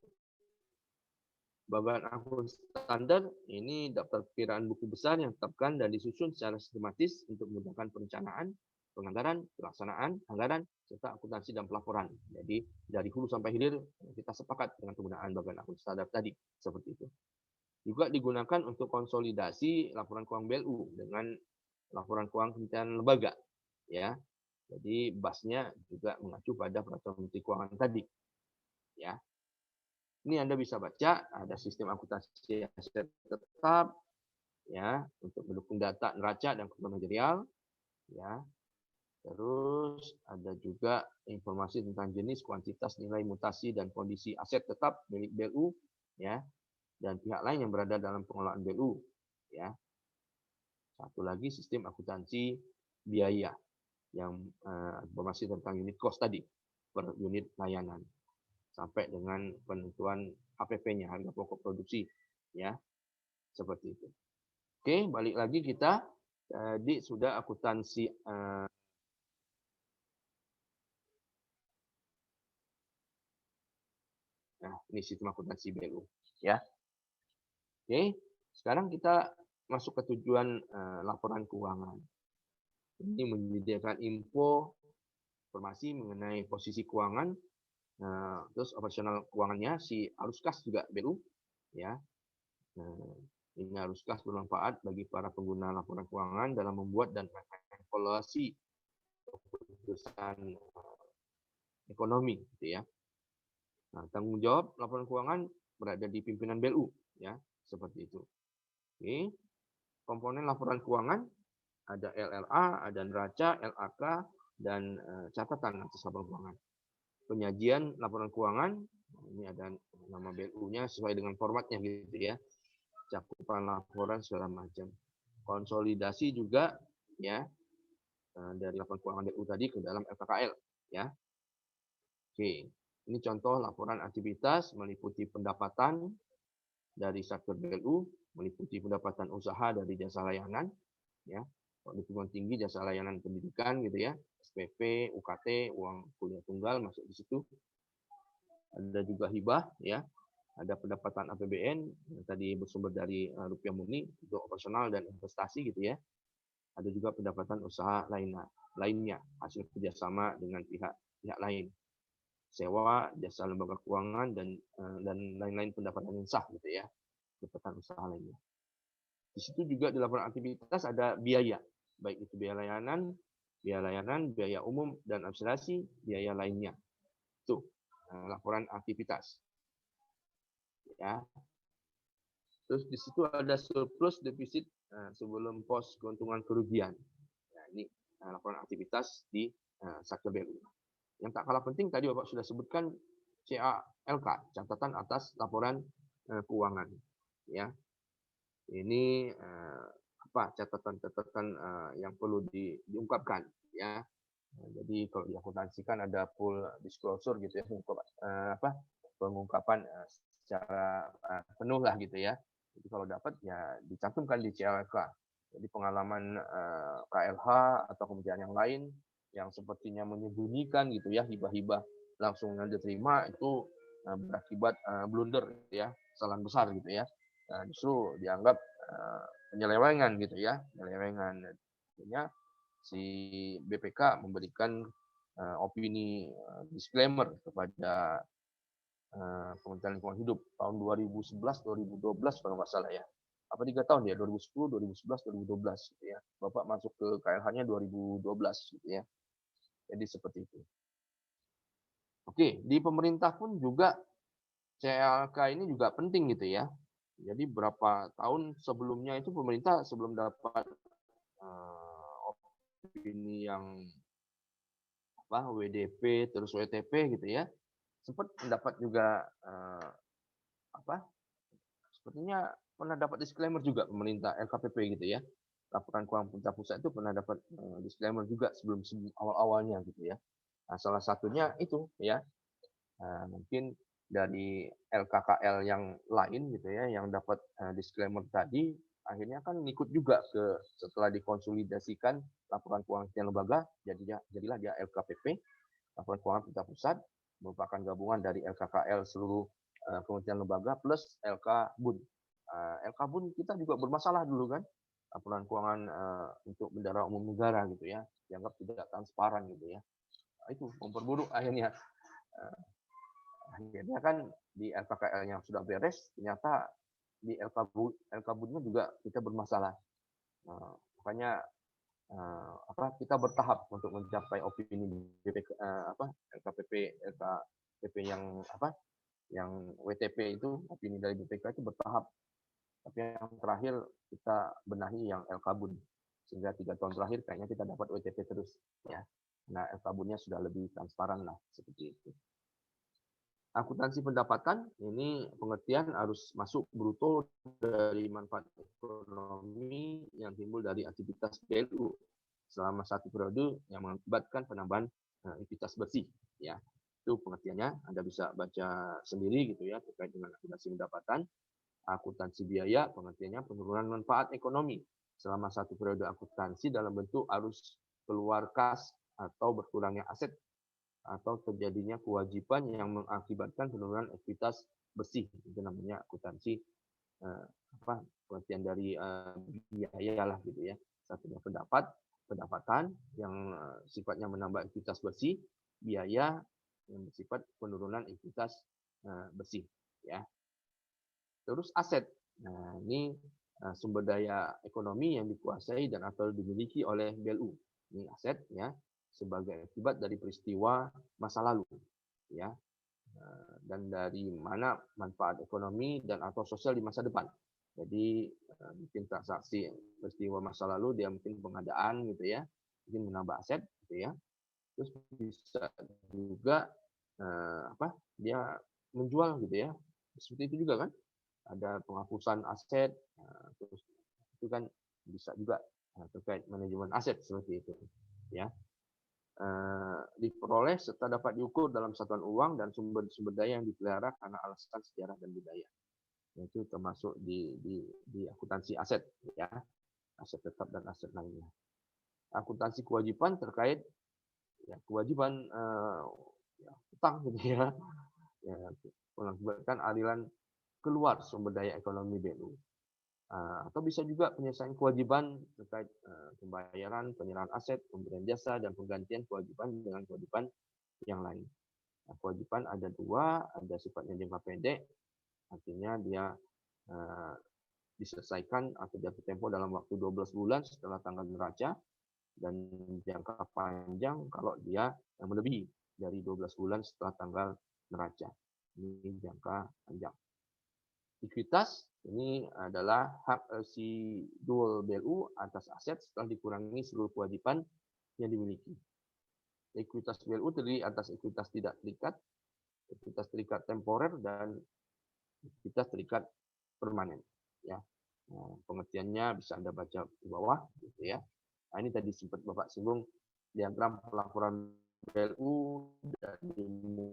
Bagian akun standar ini daftar perkiraan buku besar yang ditetapkan dan disusun secara sistematis untuk memudahkan perencanaan, penganggaran, pelaksanaan anggaran, serta akuntansi dan pelaporan. Jadi dari hulu sampai hilir kita sepakat dengan penggunaan bagian akun standar tadi seperti itu. Juga digunakan untuk konsolidasi laporan keuangan BLU dengan laporan keuangan kementerian lembaga, ya. Jadi BAS-nya juga mengacu pada peraturan Menteri Keuangan tadi, ya. Ini Anda bisa baca ada sistem akuntansi aset tetap, ya, untuk mendukung data neraca dan kebutuhan material, ya. Terus ada juga informasi tentang jenis, kuantitas, nilai, mutasi, dan kondisi aset tetap milik BLU, ya, dan pihak lain yang berada dalam pengelolaan BLU, ya. Satu lagi sistem akuntansi biaya yang informasi tentang unit cost tadi per unit layanan sampai dengan penentuan HPP-nya, harga pokok produksi, ya, seperti itu. Oke, balik lagi kita tadi sudah akuntansi Nah, ini sistem akuntansi BLU ya. Oke, sekarang kita masuk ke tujuan laporan keuangan. Ini menyediakan info informasi mengenai posisi keuangan, terus operasional keuangannya si arus kas juga BLU ya. Ini arus kas bermanfaat bagi para pengguna laporan keuangan dalam membuat dan mengevaluasi keputusan ekonomi gitu ya. Nah, tanggung jawab laporan keuangan berada di pimpinan BLU ya, seperti itu. Oke. Komponen laporan keuangan ada LLA, ada neraca, LAK, dan catatan atas laporan keuangan. Penyajian laporan keuangan, ini ada nama BLU-nya sesuai dengan formatnya gitu ya. Cakupan laporan segala macam. Konsolidasi juga ya dari laporan keuangan BLU tadi ke dalam LKKL ya. Oke, ini contoh laporan aktivitas meliputi pendapatan dari sektor BLU, meliputi pendapatan usaha dari jasa layanan ya. Kalau perguruan tinggi jasa layanan pendidikan gitu ya, SPP, UKT, uang kuliah tunggal masuk di situ. Ada juga hibah ya. Ada pendapatan APBN yang tadi bersumber dari rupiah murni untuk operasional dan investasi gitu ya. Ada juga pendapatan usaha lainnya hasil kerjasama dengan pihak lain, sewa, jasa lembaga keuangan dan lain-lain pendapatan yang sah gitu ya, pendapatan usaha lainnya. Di situ juga di laporan aktivitas ada biaya, baik itu biaya layanan, biaya umum dan administrasi, biaya lainnya. Itu laporan aktivitas. Ya. Terus di situ ada surplus defisit sebelum pos keuntungan kerugian. Nah, ini laporan aktivitas di sektor BLU. Yang tak kalah penting tadi Bapak sudah sebutkan CALK, catatan atas laporan keuangan. Ya, ini catatan-catatan yang perlu diungkapkan. Ya, jadi kalau diakuntansikan ada full disclosure gitu ya, pengungkapan secara penuh lah gitu ya. Jadi kalau dapat ya dicantumkan di CLK. Jadi pengalaman KLH atau kementerian yang lain yang sepertinya menyembunyikan gitu ya hibah-hibah langsung diterima itu berakibat blunder gitu ya, kesalahan besar gitu ya. Justru dianggap penyelewengan gitu ya, penyelewengan. Artinya si BPK memberikan opini disclaimer kepada Kementerian Lingkungan Hidup tahun 2011-2012 kalau nggak salah ya. Apa 3 tahun ya, 2010, 2011, 2012 gitu ya. Bapak masuk ke KLH-nya 2012 gitu ya. Jadi seperti itu. Oke, di pemerintah pun juga CLK ini juga penting gitu ya. Jadi berapa tahun sebelumnya itu pemerintah sebelum dapat opini yang WDP terus WTP gitu ya, sempat mendapat juga sepertinya pernah dapat disclaimer juga pemerintah LKPP gitu ya. Laporan keuangan pemerintah pusat itu pernah dapat disclaimer juga sebelum awal-awalnya gitu ya. Nah, salah satunya itu ya mungkin dari LKKL yang lain gitu ya yang dapat disclaimer tadi akhirnya kan ikut juga ke setelah dikonsolidasikan laporan keuangan setiap lembaga jadilah dia LKPP, laporan keuangan pemerintah pusat, merupakan gabungan dari LKKL seluruh kementerian lembaga plus LK Bun. LK Bun kita juga bermasalah dulu kan, laporan keuangan untuk bendara umum negara gitu ya, dianggap tidak transparan gitu ya. Nah, itu memperburuk akhirnya. Akhirnya kan di LKKL yang sudah beres, ternyata di LK Bunnya juga kita bermasalah. Makanya kita bertahap untuk mencapai opini BPK, LKPP, LKPP yang WTP itu opini dari BPK itu bertahap. Tapi yang terakhir kita benahi yang LK Bun sehingga 3 tahun terakhir kayaknya kita dapat WTP terus ya. Nah LK Bunnya sudah lebih transparan lah seperti itu. Akuntansi pendapatan ini pengertian harus masuk bruto dari manfaat ekonomi yang timbul dari aktivitas BLU selama 1 periode yang mengakibatkan penambahan aktivitas bersih ya. Itu pengertiannya, Anda bisa baca sendiri gitu ya terkait dengan akuntansi pendapatan. Akuntansi biaya pengertiannya penurunan manfaat ekonomi selama 1 periode akuntansi dalam bentuk arus keluar kas atau berkurangnya aset atau terjadinya kewajiban yang mengakibatkan penurunan ekuitas bersih, itu namanya akuntansi pengertian dari biaya lah gitu ya. Satunya pendapatan yang sifatnya menambah ekuitas bersih, biaya yang bersifat penurunan ekuitas bersih ya. Terus aset. Nah, ini sumber daya ekonomi yang dikuasai dan atau dimiliki oleh BLU. Ini aset ya, sebagai akibat dari peristiwa masa lalu ya. Dan dari mana manfaat ekonomi dan atau sosial di masa depan. Jadi mungkin transaksi peristiwa masa lalu dia mungkin pengadaan gitu ya, mungkin menambah aset gitu ya. Terus bisa juga dia menjual gitu ya. Seperti itu juga kan. Ada penghapusan aset, terus itu kan bisa juga terkait manajemen aset seperti itu ya. Diperoleh serta dapat diukur dalam satuan uang dan sumber-sumber daya yang dipelihara karena alasan sejarah dan budaya. Itu termasuk di akuntansi aset ya, aset tetap dan aset lainnya. Akuntansi kewajiban terkait ya, kewajiban utang gitu ya, mengakibatkan aliran keluar sumber daya ekonomi BLU. Atau bisa juga penyelesaian kewajiban terkait pembayaran, penyerahan aset, pemberian jasa, dan penggantian kewajiban dengan kewajiban yang lain. Nah, kewajiban ada dua, ada sifatnya jangka pendek, artinya dia diselesaikan atau jatuh tempo dalam waktu 12 bulan setelah tanggal neraca, dan jangka panjang kalau dia melebihi dari 12 bulan setelah tanggal neraca. Ini jangka panjang. Ekuitas ini adalah hak residual BLU atas aset setelah dikurangi seluruh kewajiban yang dimiliki. Ekuitas BLU terdiri atas ekuitas tidak terikat, ekuitas terikat temporer, dan ekuitas terikat permanen. Ya, nah, pengertiannya bisa Anda baca di bawah, gitu ya. Nah, ini tadi sempat Bapak singgung diagram pelaporan BLU, dari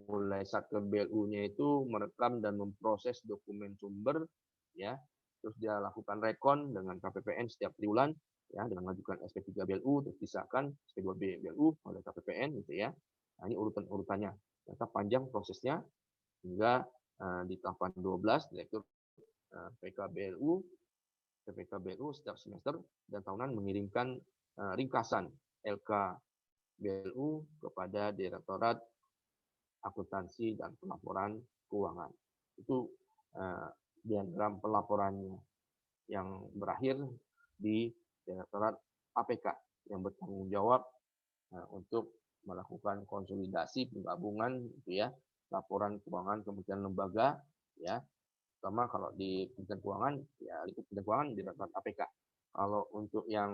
mulai Satker BLU-nya itu merekam dan memproses dokumen sumber ya, terus dia lakukan rekon dengan KPPN setiap triwulan ya, dengan mengajukan SP3 BLU, terus disahkan SP2B BLU oleh KPPN gitu ya. Nah, ini urutannya ternyata panjang prosesnya hingga di tahapan 12 Direktur PPK BLU setiap semester dan tahunan mengirimkan ringkasan LK BLU kepada Direktorat Akuntansi dan Pelaporan Keuangan. Itu diagram pelaporannya yang berakhir di Direktorat APK yang bertanggung jawab untuk melakukan konsolidasi penggabungan gitu ya, laporan keuangan kementerian lembaga ya. Pertama kalau di Kementerian Keuangan ya lingkup Kementerian Keuangan Direktorat APK. Kalau untuk yang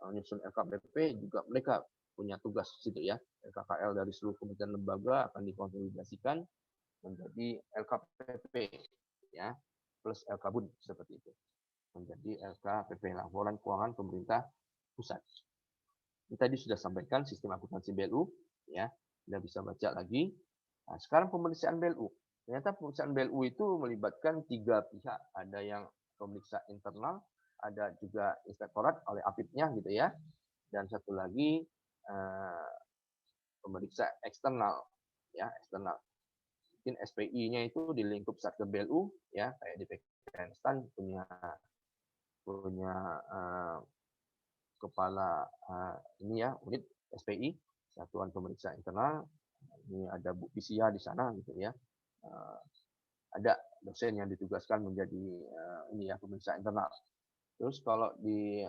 menyusun LKPP juga mereka punya tugas situ ya. LKKL dari seluruh kementerian lembaga akan dikonsolidasikan menjadi LKPP ya, plus LKBUD seperti itu. Menjadi LKPP, laporan keuangan pemerintah pusat. Ini tadi sudah sampaikan sistem akuntansi BLU ya. Anda bisa baca lagi. Nah, sekarang pemeriksaan BLU. Ternyata pemeriksaan BLU itu melibatkan 3 pihak. Ada yang pemeriksa internal, ada juga inspektorat oleh APIP-nya gitu ya. Dan satu lagi pemeriksa eksternal ya, eksternal. Mungkin SPI-nya itu di lingkup Satker BLU ya, kayak di PKN punya kepala ini ya, unit SPI, Satuan Pemeriksa Internal. Ini ada Bu Pisia di sana gitu ya. Ada dosen yang ditugaskan menjadi ini ya, pemeriksa internal. Terus kalau di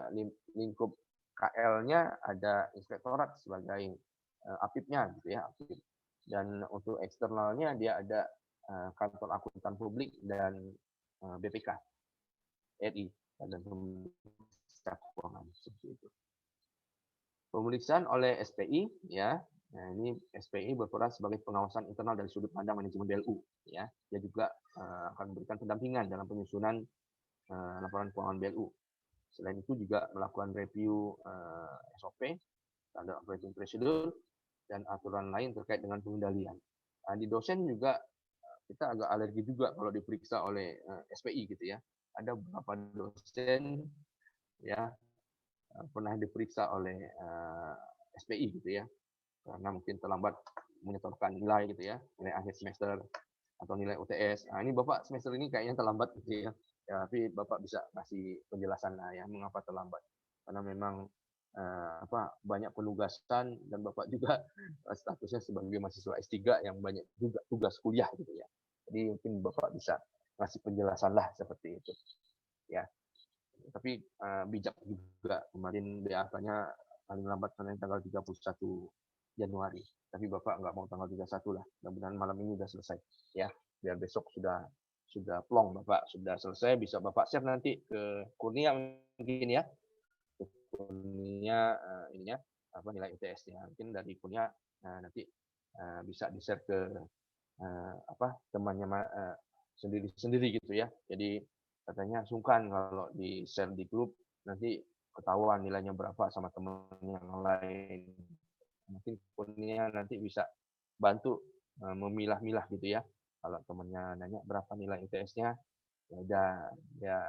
lingkup KL-nya ada inspektorat sebagai APIP-nya gitu ya, APIP. Dan untuk eksternalnya dia ada kantor akuntan publik dan BPK RI dan pemeriksa keuangan seperti itu. Pemeriksaan oleh SPI ya. Nah, ini SPI berperan sebagai pengawasan internal dari sudut pandang manajemen BLU ya. Dia juga akan memberikan pendampingan dalam penyusunan laporan keuangan BLU. Selain itu juga melakukan review SOP, standard operating procedure, dan aturan lain terkait dengan pengendalian. Nah, di dosen juga kita agak alergi juga kalau diperiksa oleh SPI gitu ya. Ada beberapa dosen ya pernah diperiksa oleh SPI gitu ya. karena mungkin terlambat menyetorkan nilai gitu ya, nilai akhir semester atau nilai UTS. Nah, ini Bapak semester ini kayaknya terlambat gitu ya. Ya, tapi Bapak bisa kasih penjelasan lah ya mengapa terlambat. Karena memang banyak penugasan dan Bapak juga statusnya sebagai mahasiswa S3 yang banyak juga tugas kuliah gitu ya. Jadi mungkin Bapak bisa kasih penjelasan lah seperti itu. Ya. Tapi bijak juga kemarin BAK-nya paling lambat karena tanggal 31 Januari. Tapi Bapak nggak mau tanggal 31 lah. Mudah-mudahan malam ini udah selesai ya. Biar besok sudah plong Bapak, sudah selesai, bisa Bapak share nanti ke Kurnia mungkin ya. Ke Kurnia ininya nilai UTS-nya. Mungkin dari Kurnia nanti bisa di-share ke temannya sendiri-sendiri gitu ya. Jadi katanya sungkan kalau di-share di grup nanti ketahuan nilainya berapa sama teman yang lain. Mungkin Kurnia nanti bisa bantu memilah-milah gitu ya. Kalau temannya nanya berapa nilai UTS-nya, ya udah ya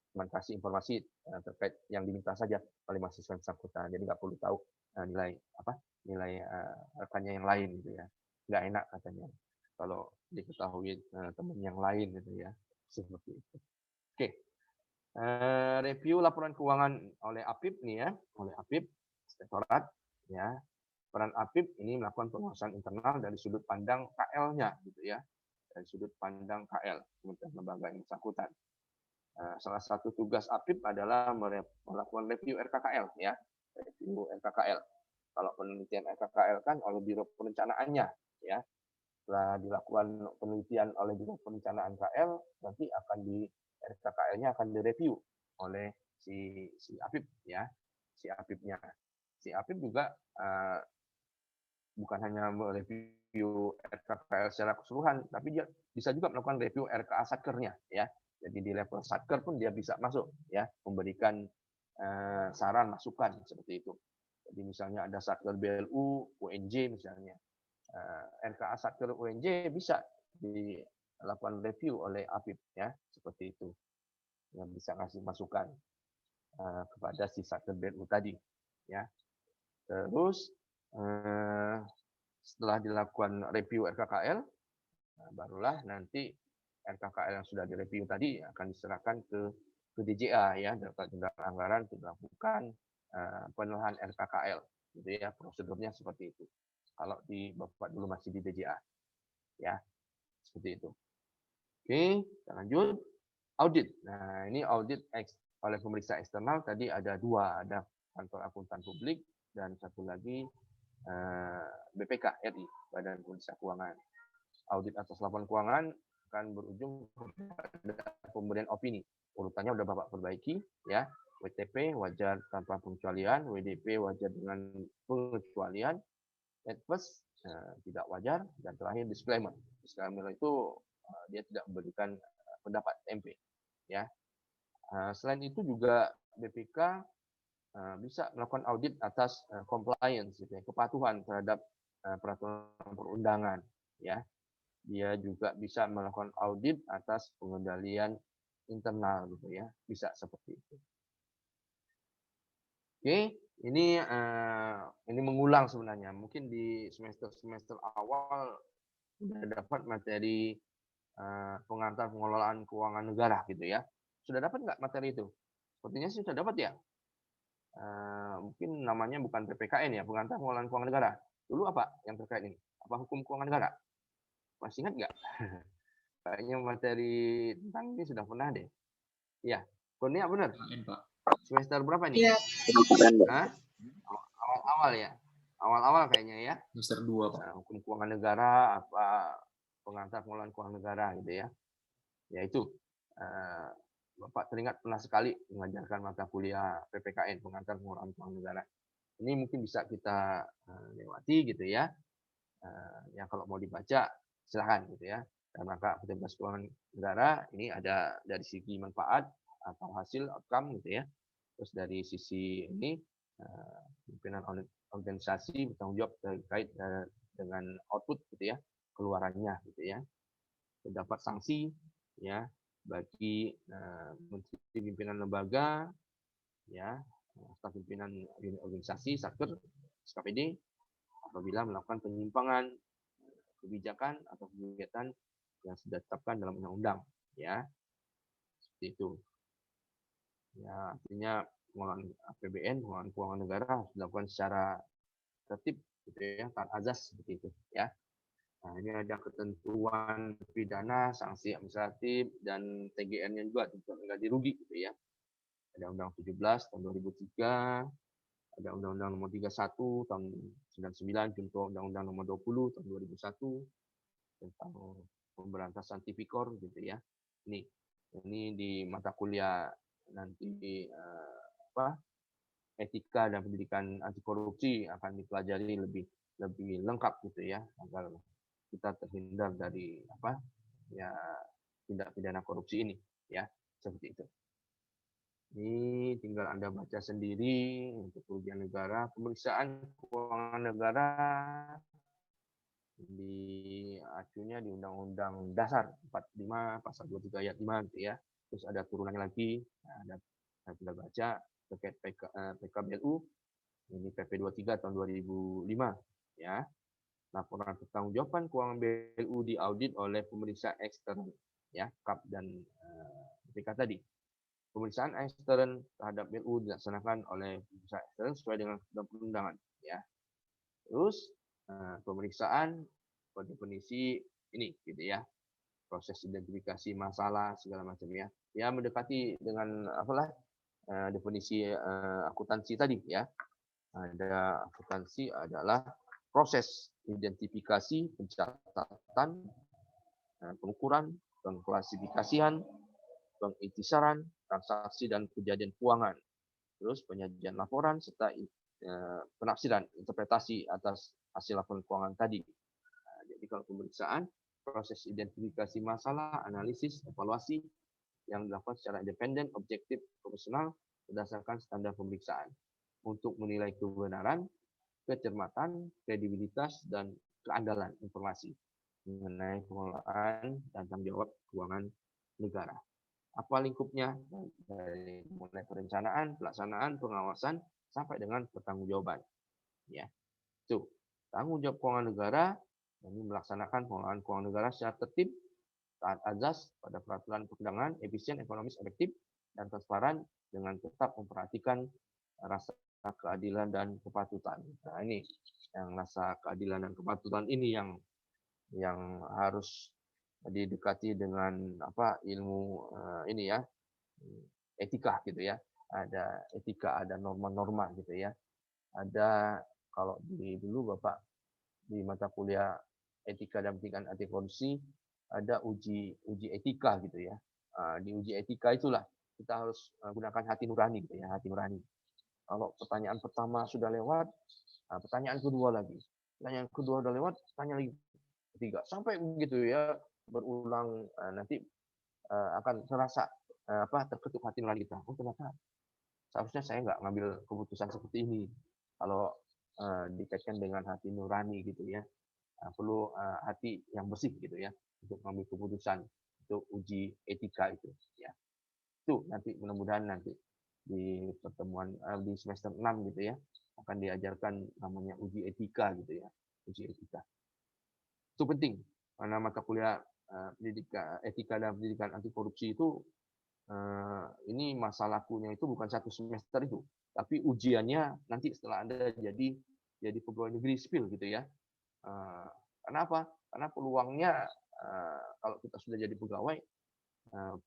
cuma kasih informasi terkait yang diminta saja oleh mahasiswa yang bersangkutan. Jadi nggak perlu tahu nilai rekannya yang lain gitu ya. Nggak enak katanya kalau diketahui teman yang lain gitu ya. Seperti itu. Oke. Review laporan keuangan oleh APIP nih ya, oleh APIP Inspektorat ya. Peran APIP ini melakukan pengawasan internal dari sudut pandang KL-nya gitu ya. Dari sudut pandang KL, Kementerian Lembaga yang bersangkutan. Salah satu tugas APIP adalah melakukan review RKKL ya. Review RKKL. Kalau penelitian RKKL kan oleh Biro Perencanaannya ya. Setelah dilakukan penelitian oleh Biro Perencanaan KL, nanti akan di RKKL-nya akan direview oleh si APIP ya. Si APIP-nya. Si APIP juga bukan hanya mereview RKKL secara keseluruhan, tapi dia bisa juga melakukan review RKA Satker-nya ya. Jadi di level Satker pun dia bisa masuk ya, memberikan saran masukan seperti itu. Jadi misalnya ada Satker BLU, UNJ misalnya. RKA Satker UNJ bisa dilakukan review oleh APIP ya, seperti itu. Yang bisa ngasih masukan kepada si Satker BLU tadi ya. Terus setelah dilakukan review RKKL, barulah nanti RKKL yang sudah direview tadi akan diserahkan ke DJA ya, Direktorat Jenderal Anggaran untuk dilakukan penilaian RKKL. Gitu ya, prosedurnya seperti itu. Kalau di Bapak dulu masih di DJA. Ya, seperti itu. Oke, kita lanjut. Audit. Nah, ini audit oleh pemeriksa eksternal tadi ada dua, ada kantor akuntan publik dan satu lagi BPK RI, Badan Pemeriksa Keuangan. Audit atas laporan keuangan akan berujung pada pemberian opini. Urutannya udah Bapak perbaiki ya. WTP wajar tanpa pengecualian, WDP wajar dengan pengecualian, adverse tidak wajar, dan terakhir disclaimer. Disclaimer itu dia tidak memberikan pendapat MP ya. Selain itu juga BPK bisa melakukan audit atas compliance gitu ya, kepatuhan terhadap peraturan perundangan ya. Dia juga bisa melakukan audit atas pengendalian internal gitu ya, bisa seperti itu. Oke, ini mengulang sebenarnya. Mungkin di semester awal sudah dapat materi pengantar pengelolaan keuangan negara gitu ya. Sudah dapat nggak materi itu? Sepertinya sih sudah dapat ya. Mungkin namanya bukan PPKN ya, pengantar pengelolaan keuangan negara. Dulu apa yang terkait ini? Apa hukum keuangan negara? Masih ingat nggak? Kayaknya materi tentang ini sudah pernah deh. Iya, Kurnia benar. Semester berapa nih? Iya. Awal-awal ya. Awal-awal kayaknya ya. Semester 2, Pak. Hukum keuangan negara, apa pengantar pengelolaan keuangan negara gitu ya. Ya itu. Bapak teringat pernah sekali mengajarkan mata kuliah PPKN, pengantar pengelolaan keuangan negara. Ini mungkin bisa kita lewati gitu ya. Ya kalau mau dibaca silahkan gitu ya. Dan maka aktivitas keuangan negara ini ada dari segi manfaat atau hasil outcome gitu ya. Terus dari sisi ini pimpinan organisasi bertanggung jawab terkait dengan output gitu ya, keluarannya gitu ya. Terdapat sanksi ya bagi menteri pimpinan lembaga ya, staf pimpinan organisasi, Satker, SKPD apabila melakukan penyimpangan kebijakan atau kegiatan yang sudah ditetapkan dalam undang-undang, ya. Seperti itu. Ya, artinya pengelolaan APBN, pengelolaan keuangan negara harus dilakukan secara tertib, gitu ya, taat azas seperti itu, ya. Nah, ini ada ketentuan pidana, sanksi administratif, dan TGN-nya juga, tuntutan ganti rugi, gitu ya. Ada Undang 17 tahun 2003, ada Undang-Undang Nomor 31 tahun 99, contoh Undang-Undang Nomor 20 tahun 2001 tentang pemberantasan tipikor, gitu ya. Ini di mata kuliah nanti etika dan pendidikan anti korupsi akan dipelajari lebih lengkap, gitu ya, agar kita terhindar dari tindak pidana korupsi ini, ya, seperti itu. Ini tinggal Anda baca sendiri untuk kerugian negara, pemeriksaan keuangan negara di acunya di Undang-Undang Dasar 45 pasal 23 ayat 5, gitu ya. Terus ada turunannya lagi, ada kita baca terkait PKBLU, ini PP 23 tahun 2005, ya. Laporan pertanggungjawaban keuangan BLU diaudit oleh pemeriksa eksternal, ya, KAP dan BPK tadi. Pemeriksaan ekstern terhadap BLU dilaksanakan oleh pemeriksa ekstern sesuai dengan perundangan, ya. Terus pemeriksaan definisi ini, gitu ya, proses identifikasi masalah segala macam, ya. Ya, mendekati dengan definisi akuntansi tadi, ya. Ada akuntansi adalah proses identifikasi, pencatatan, pengukuran, pengklasifikasian, pengintisaran, transaksi dan kejadian keuangan. Terus penyajian laporan serta penafsiran, interpretasi atas hasil laporan keuangan tadi. Jadi kalau pemeriksaan, proses identifikasi masalah, analisis, evaluasi yang dilakukan secara independen, objektif, profesional berdasarkan standar pemeriksaan untuk menilai kebenaran, kecermatan, kredibilitas, dan keandalan informasi mengenai pengelolaan dan tanggung jawab keuangan negara. Apa lingkupnya? Dari mulai perencanaan, pelaksanaan, pengawasan, sampai dengan pertanggungjawaban. Ya, itu tanggung jawab keuangan negara, ini melaksanakan pengelolaan keuangan negara secara tertib, taat azas pada peraturan perundangan, efisien, ekonomis, efektif, dan transparan dengan tetap memperhatikan rasa keadilan dan kepatutan. Nah, ini yang rasa keadilan dan kepatutan ini yang harus didekati dengan ilmu ini, ya, etika, gitu ya. Ada etika, ada norma-norma, gitu ya. Ada kalau dulu Bapak di mata kuliah etika dan pendidikan anti korupsi ada uji etika, gitu ya. Di uji etika itulah kita harus gunakan hati nurani, gitu ya, hati nurani. Kalau pertanyaan pertama sudah lewat, pertanyaan kedua lagi. Pertanyaan kedua sudah lewat, tanya lagi ketiga. Sampai begitu, ya, berulang, nanti akan terasa terketuk hati nurani kita. Oh, ternyata seharusnya saya nggak ngambil keputusan seperti ini. Kalau dikaitkan dengan hati nurani, gitu ya. Perlu hati yang bersih, gitu ya, untuk mengambil keputusan untuk uji etika itu, ya. Itu nanti mudah-mudahan nanti di pertemuan di semester 6, gitu ya, akan diajarkan namanya uji etika, gitu ya, uji etika. Itu penting karena mata kuliah pendidikan etika dan pendidikan anti korupsi itu ini masa lakunya itu bukan 1 semester itu, tapi ujiannya nanti setelah Anda jadi pegawai negeri sipil, gitu ya. Karena apa? Karena peluangnya kalau kita sudah jadi pegawai,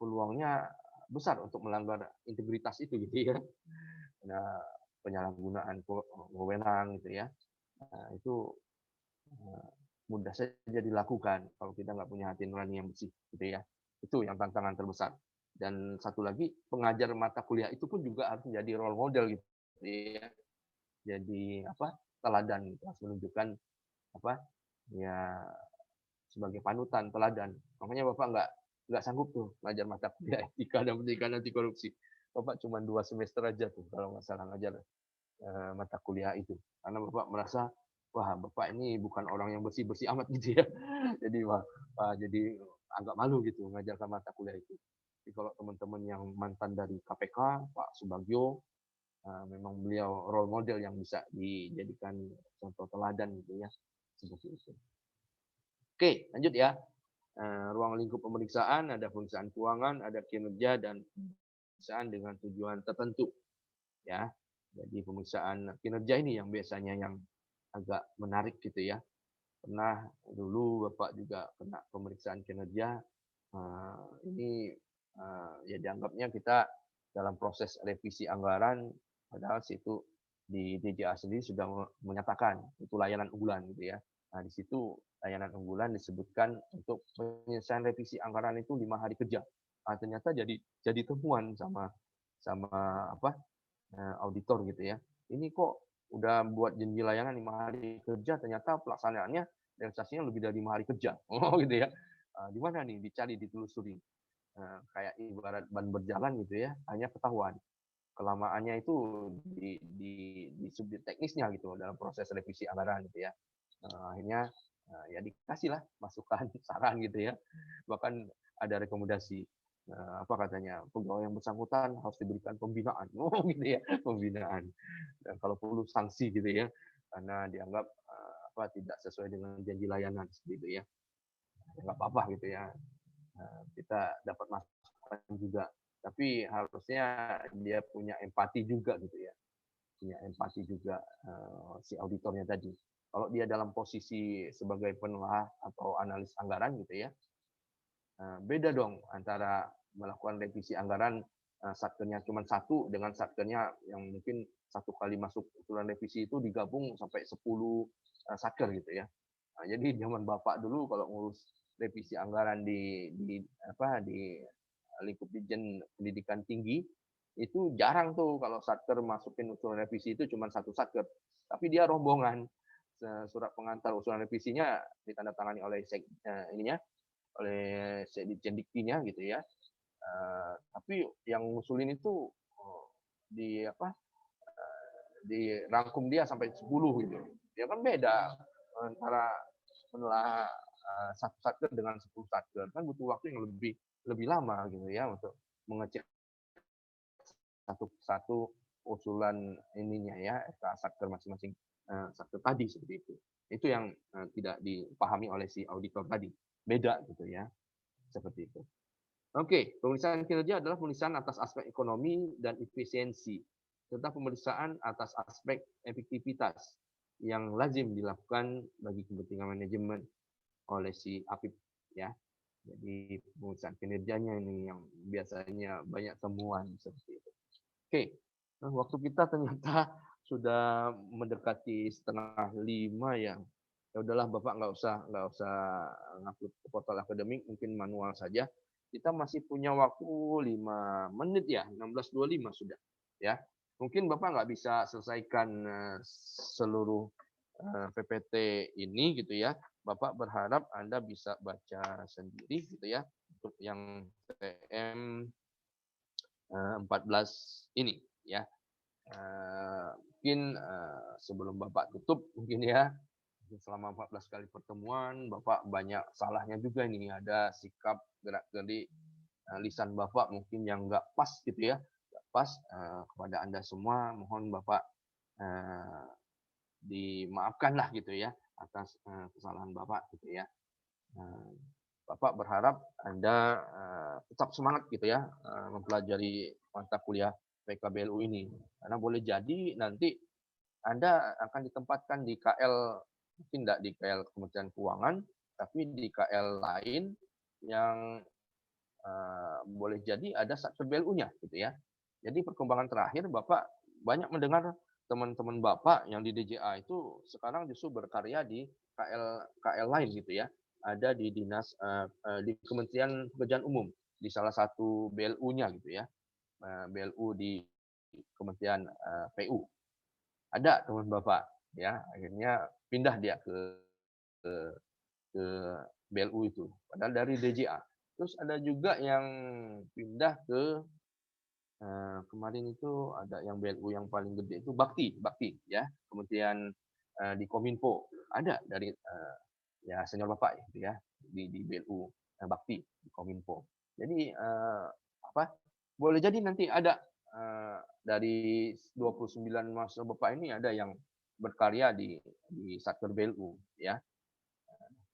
peluangnya besar untuk melanggar integritas itu, gitu ya. Nah, penyalahgunaan wewenang, gitu ya. Itu mudah saja dilakukan kalau kita nggak punya hati nurani yang bersih, gitu ya. Itu yang tantangan terbesar. Dan satu lagi, pengajar mata kuliah itu pun juga harus menjadi role model, gitu ya. Jadi teladan, gitu. Harus menunjukkan ya sebagai panutan, teladan. Makanya Bapak nggak sanggup tuh ngajar mata kuliah etika dan pendidikan anti korupsi. Bapak cuma 2 semester aja tuh kalau nggak salah ngajar mata kuliah itu. Karena Bapak merasa, wah, Bapak ini bukan orang yang bersih-bersih amat, gitu ya. Jadi jadi agak malu gitu ngajarkan mata kuliah itu. Jadi kalau teman-teman yang mantan dari KPK, Pak Subagio, memang beliau role model yang bisa dijadikan contoh teladan gitu ya, seperti itu. Oke, lanjut ya. Ruang lingkup pemeriksaan, ada pemeriksaan keuangan, ada kinerja dan pemeriksaan dengan tujuan tertentu ya. Jadi pemeriksaan kinerja ini yang biasanya yang agak menarik gitu ya. Pernah dulu Bapak juga kena pemeriksaan kinerja, ini ya dianggapnya kita dalam proses revisi anggaran, padahal situ di DJA sendiri sudah menyatakan itu layanan unggulan gitu ya. Nah, di situ layanan unggulan disebutkan untuk penyelesaian revisi anggaran itu 5 hari kerja. Nah, ternyata jadi temuan sama apa auditor gitu ya. Ini kok udah buat janji layanan 5 hari kerja, ternyata pelaksanaannya realisasinya lebih dari 5 hari kerja. Oh gitu ya. Di mana nih dicari, ditelusuri. Kayak ibarat ban berjalan gitu ya, hanya ketahuan. Kelamaannya itu di subjek teknisnya gitu dalam proses revisi anggaran gitu ya. Akhirnya ya dikasih lah masukan, saran gitu ya. Bahkan ada rekomendasi apa katanya, pegawai yang bersangkutan harus diberikan pembinaan. Oh gitu ya, pembinaan. Dan kalau perlu sanksi gitu ya, karena dianggap apa tidak sesuai dengan janji layanan seperti itu ya. Nggak apa-apa gitu ya. Kita dapat masukan juga, tapi harusnya dia punya empati juga gitu ya, punya empati juga si auditornya tadi. Kalau dia dalam posisi sebagai penelaah atau analis anggaran gitu ya, beda dong antara melakukan revisi anggaran satkernya cuma satu dengan satkernya yang mungkin satu kali masuk usulan revisi itu digabung sampai 10 satker gitu ya. Nah, jadi zaman Bapak dulu kalau ngurus revisi anggaran di lingkup Ditjen Pendidikan Tinggi itu jarang tuh kalau satker masukin usulan revisi itu cuma satu satker, tapi dia rombongan. Surat pengantar usulan revisinya ditandatangani oleh ininya, oleh Sekjen Diktinya gitu ya. Tapi yang ngusulin itu di apa dirangkum dia sampai 10 gitu. Ya kan beda antara menelaah satu satker dengan 10 satker, kan butuh waktu yang lebih lama gitu ya untuk mengecek satu usulan ininya ya, satker masing-masing satker tadi seperti itu. Itu yang tidak dipahami oleh si auditor tadi. Beda gitu ya. Seperti itu. Oke, pemeriksaan kinerja adalah pemeriksaan atas aspek ekonomi dan efisiensi, serta pemeriksaan atas aspek efektivitas yang lazim dilakukan bagi kepentingan manajemen oleh si APIP ya. Jadi pemeriksaan kinerjanya ini yang biasanya banyak temuan seperti itu. Oke, nah, waktu kita ternyata sudah mendekati 4:30 ya. Ya udahlah Bapak nggak usah ngupload ke portal akademik, mungkin manual saja. Kita masih punya waktu 5 menit ya, 16:25 sudah ya. Mungkin Bapak nggak bisa selesaikan seluruh PPT ini gitu ya. Bapak berharap Anda bisa baca sendiri gitu ya untuk yang TM 14 ini ya. Mungkin sebelum Bapak tutup mungkin ya, selama 14 kali pertemuan Bapak banyak salahnya juga ini, ada sikap gerak-gerik lisan Bapak mungkin yang nggak pas gitu ya, nggak pas kepada Anda semua, mohon Bapak dimaafkan lah gitu ya atas kesalahan Bapak gitu ya. Bapak berharap Anda tetap semangat gitu ya mempelajari mata kuliah PKBLU ini, karena boleh jadi nanti Anda akan ditempatkan di KL, mungkin tidak di KL Kementerian Keuangan, tapi di KL lain yang boleh jadi ada satker BLU-nya gitu ya. Jadi perkembangan terakhir Bapak banyak mendengar teman-teman Bapak yang di DJA itu sekarang justru berkarya di KL lain gitu ya. Ada di dinas di Kementerian Pekerjaan Umum, di salah satu BLU-nya gitu ya. BLU di Kementerian PU. Ada teman Bapak ya, akhirnya pindah dia ke BLU itu, padahal dari DJA. Terus ada juga yang pindah ke kemarin itu ada yang BLU yang paling gede itu Bakti ya, kementerian di Kominfo. Ada dari ya senior Bapak gitu ya di BLU Bakti di Kominfo. Jadi apa? Boleh jadi nanti ada dari 29 mahasiswa Bapak ini ada yang berkarya di Satker BLU ya.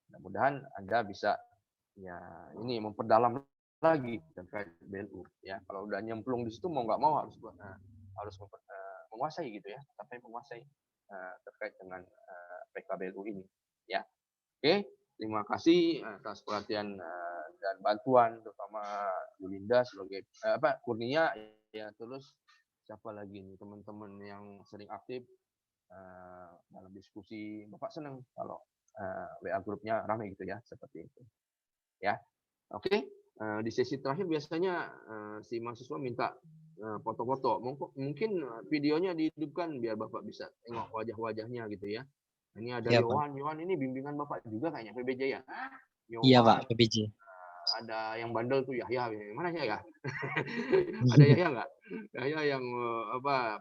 Mudah-mudahan Anda bisa ya ini memperdalam lagi terkait BLU ya. Kalau udah nyemplung di situ mau nggak mau harus menguasai gitu ya, sampai menguasai terkait dengan PKBLU ini ya. Oke, terima kasih atas perhatian dan bantuan terutama Yulinda sebagai Kurnia ya, terus siapa lagi nih teman-teman yang sering aktif dalam diskusi. Bapak senang kalau WA grupnya ramai gitu ya, seperti itu ya. Oke, di sesi terakhir biasanya si mahasiswa minta foto-foto. Mungkin videonya dihidupkan biar Bapak bisa tengok wajah-wajahnya gitu ya. Ini ada Iya, Yohan. Yohan ini bimbingan Bapak juga kayaknya PBJ ya? Iya, Yohan, Pak, PBJ. ada yang bandel tuh Yahya. Mana Yahya? Ada Yahya nggak? Yahya yang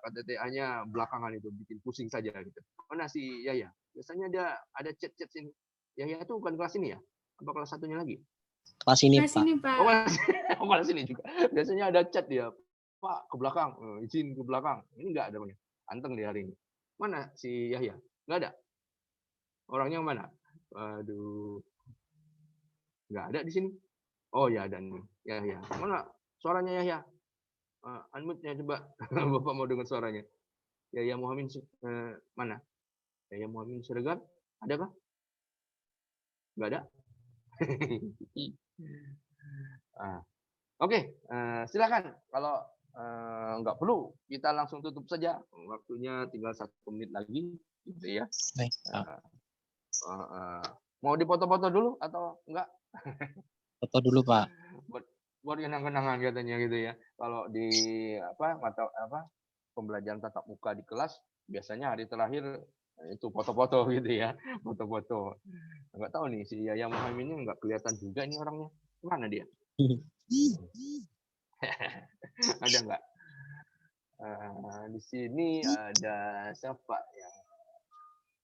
KTTA-nya belakangan itu bikin pusing saja gitu. Mana si Yahya? Biasanya ada chat-chat sini. Yahya itu bukan kelas ini ya? Apa kelas satunya lagi? Kelas ini, Kelas Pak. ini, Pak. Kelas ini juga. Biasanya ada chat dia. Pak, ke belakang. Izin ke belakang. Ini nggak ada namanya. Anteng di hari ini. Mana si Yahya? Nggak ada. Orangnya mana? Waduh. Nggak ada di sini. Oh ya, ada nih. Yahya. Mana suaranya Yahya? Unmute-nya coba. Bapak mau dengar suaranya. Yahya Muhammad mana? Yahya Muhammad Siregar? Ada kah? Nggak ada. Oke, silakan. Kalau nggak perlu, kita langsung tutup saja. Waktunya tinggal 1 menit lagi, gitu ya. Baik, Mau dipoto-foto dulu atau enggak? foto dulu, Pak. Buat kenang-kenangan katanya gitu ya. Kalau di pembelajaran tatap muka di kelas, biasanya hari terakhir itu foto-foto gitu ya, foto-foto. Nggak tahu nih si Yahya Muhammad ini nggak kelihatan juga nih orangnya. Mana dia? Ada nggak? Di sini ada siapa yang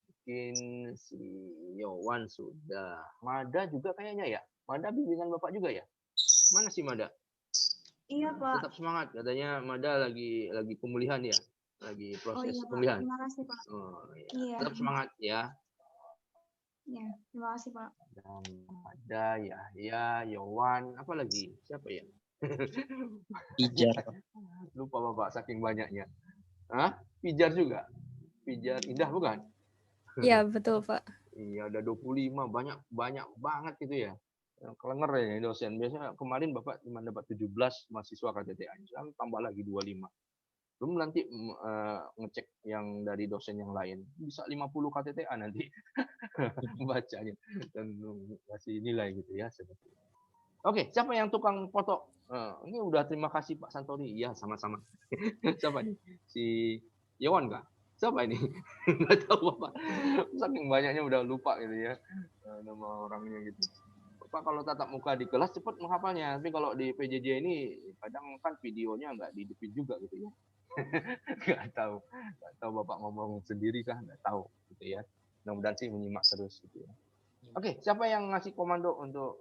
mungkin si Yowan sudah. Mada juga kayaknya ya. Mada bimbingan Bapak juga ya? Mana sih Mada? Iya, Pak. Tetap semangat. Katanya Mada lagi pemulihan ya. Lagi proses Iya, Pak. pemulihan. Terima kasih, Pak. Oh, ya. Iya. Tetap semangat ya. Iya, terima kasih, Pak. Dan ada Yahya, Yowan, apa lagi? Siapa ya? Pijar. Lupa Bapak saking banyaknya. Hah? Pijar juga? Pijar Indah bukan? Iya, betul, Pak. Iya, ada 25, banyak banget gitu ya. Kelenger ya dosen. Biasanya kemarin Bapak cuma dapat 17 mahasiswa KTTA. Sekarang tambah lagi 25. Belum nanti ngecek yang dari dosen yang lain. Bisa 50 KTTA nanti bacanya dan kasih nilai gitu ya. Oke, siapa yang tukang foto? Ini udah terima kasih Pak Santori. Iya, sama-sama. Siapa nih? Si Yowan kah? Siapa ini? Nggak tahu Bapak. Saking banyaknya udah lupa gitu ya nama orangnya gitu. Bapak kalau tatap muka di kelas cepat menghafalnya. Tapi kalau di PJJ ini kadang kan videonya nggak dihidupin juga gitu ya. Nggak tahu Bapak ngomong sendiri kah? Nggak tahu gitu ya. Mudah-mudahan sih menyimak terus gitu ya. Oke, siapa yang ngasih komando untuk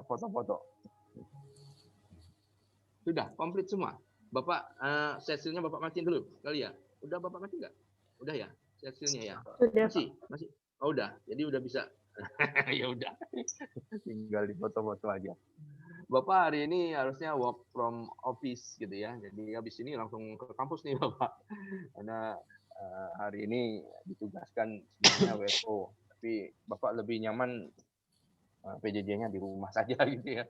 foto-foto? Sudah komplit semua. Bapak sesinya Bapak matiin dulu kali ya. Udah Bapak mati nggak? Udah ya sesinya ya. Sudah, Masih. Oh udah. Jadi udah bisa. Ya udah. Tinggal di foto-foto aja. Bapak hari ini harusnya work from office gitu ya. Jadi habis ini langsung ke kampus nih Bapak. Karena hari ini ditugaskan sebenarnya WFO. Tapi Bapak lebih nyaman PJJ-nya di rumah saja gitu ya.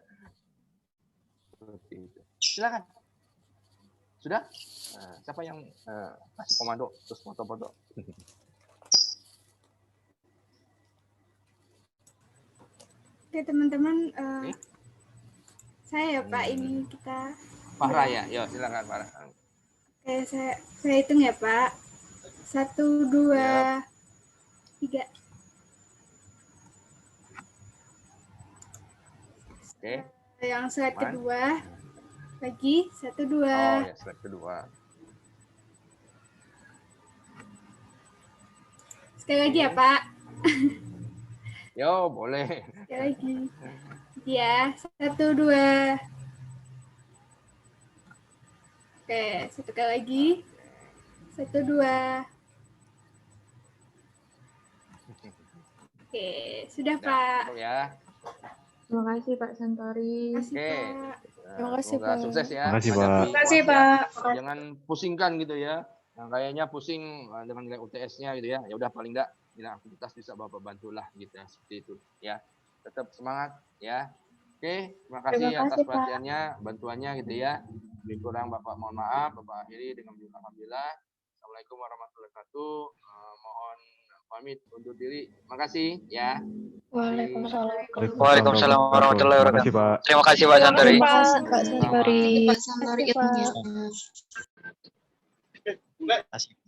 Seperti itu. Silakan. Sudah? Siapa yang kasih komando terus foto-foto? Oke, teman-teman. Saya ya, Pak. Ini kita. Farah ya? Yo, silakan Farah. Oke, saya hitung ya, Pak. 1, 2, 3. Oke. Yang slide kedua. Lagi 1, 2. Oh ya, slide kedua. Sekali lagi ya, Pak. Yo, boleh. Sekali lagi. Ya, 1, 2. Oke, satu kali lagi. 1, 2. Oke, sudah Pak. Cukup ya. Terima kasih Pak Santori. Terima kasih Oke. Pak. Terima kasih, Semoga Pak. sukses ya. Makasih, Pak. Hadapi Terima kasih UAS ya. Pak. Jangan pusingkan gitu ya. Yang kayaknya pusing dengan nilai UTS-nya gitu ya. Ya udah paling enggak nilai aktivitas bisa Bapak bantulah gitu ya, seperti itu ya. Tetap semangat ya. Oke, terima kasih Terima atas kasih, Pak. perhatiannya, bantuannya gitu ya. Lebih kurang Bapak mohon maaf, Bapak akhiri dengan berdoa alhamdulillah. Assalamualaikum warahmatullahi wabarakatuh. Mohon pamit undur diri. Terima kasih ya. Waalaikumsalam. Waalaikumsalam warahmatullahi Terima kasih, wabarakatuh. Pak. Terima kasih Pak Santari. Terima kasih, Pak Santori. Pak Santori. Terima kasih.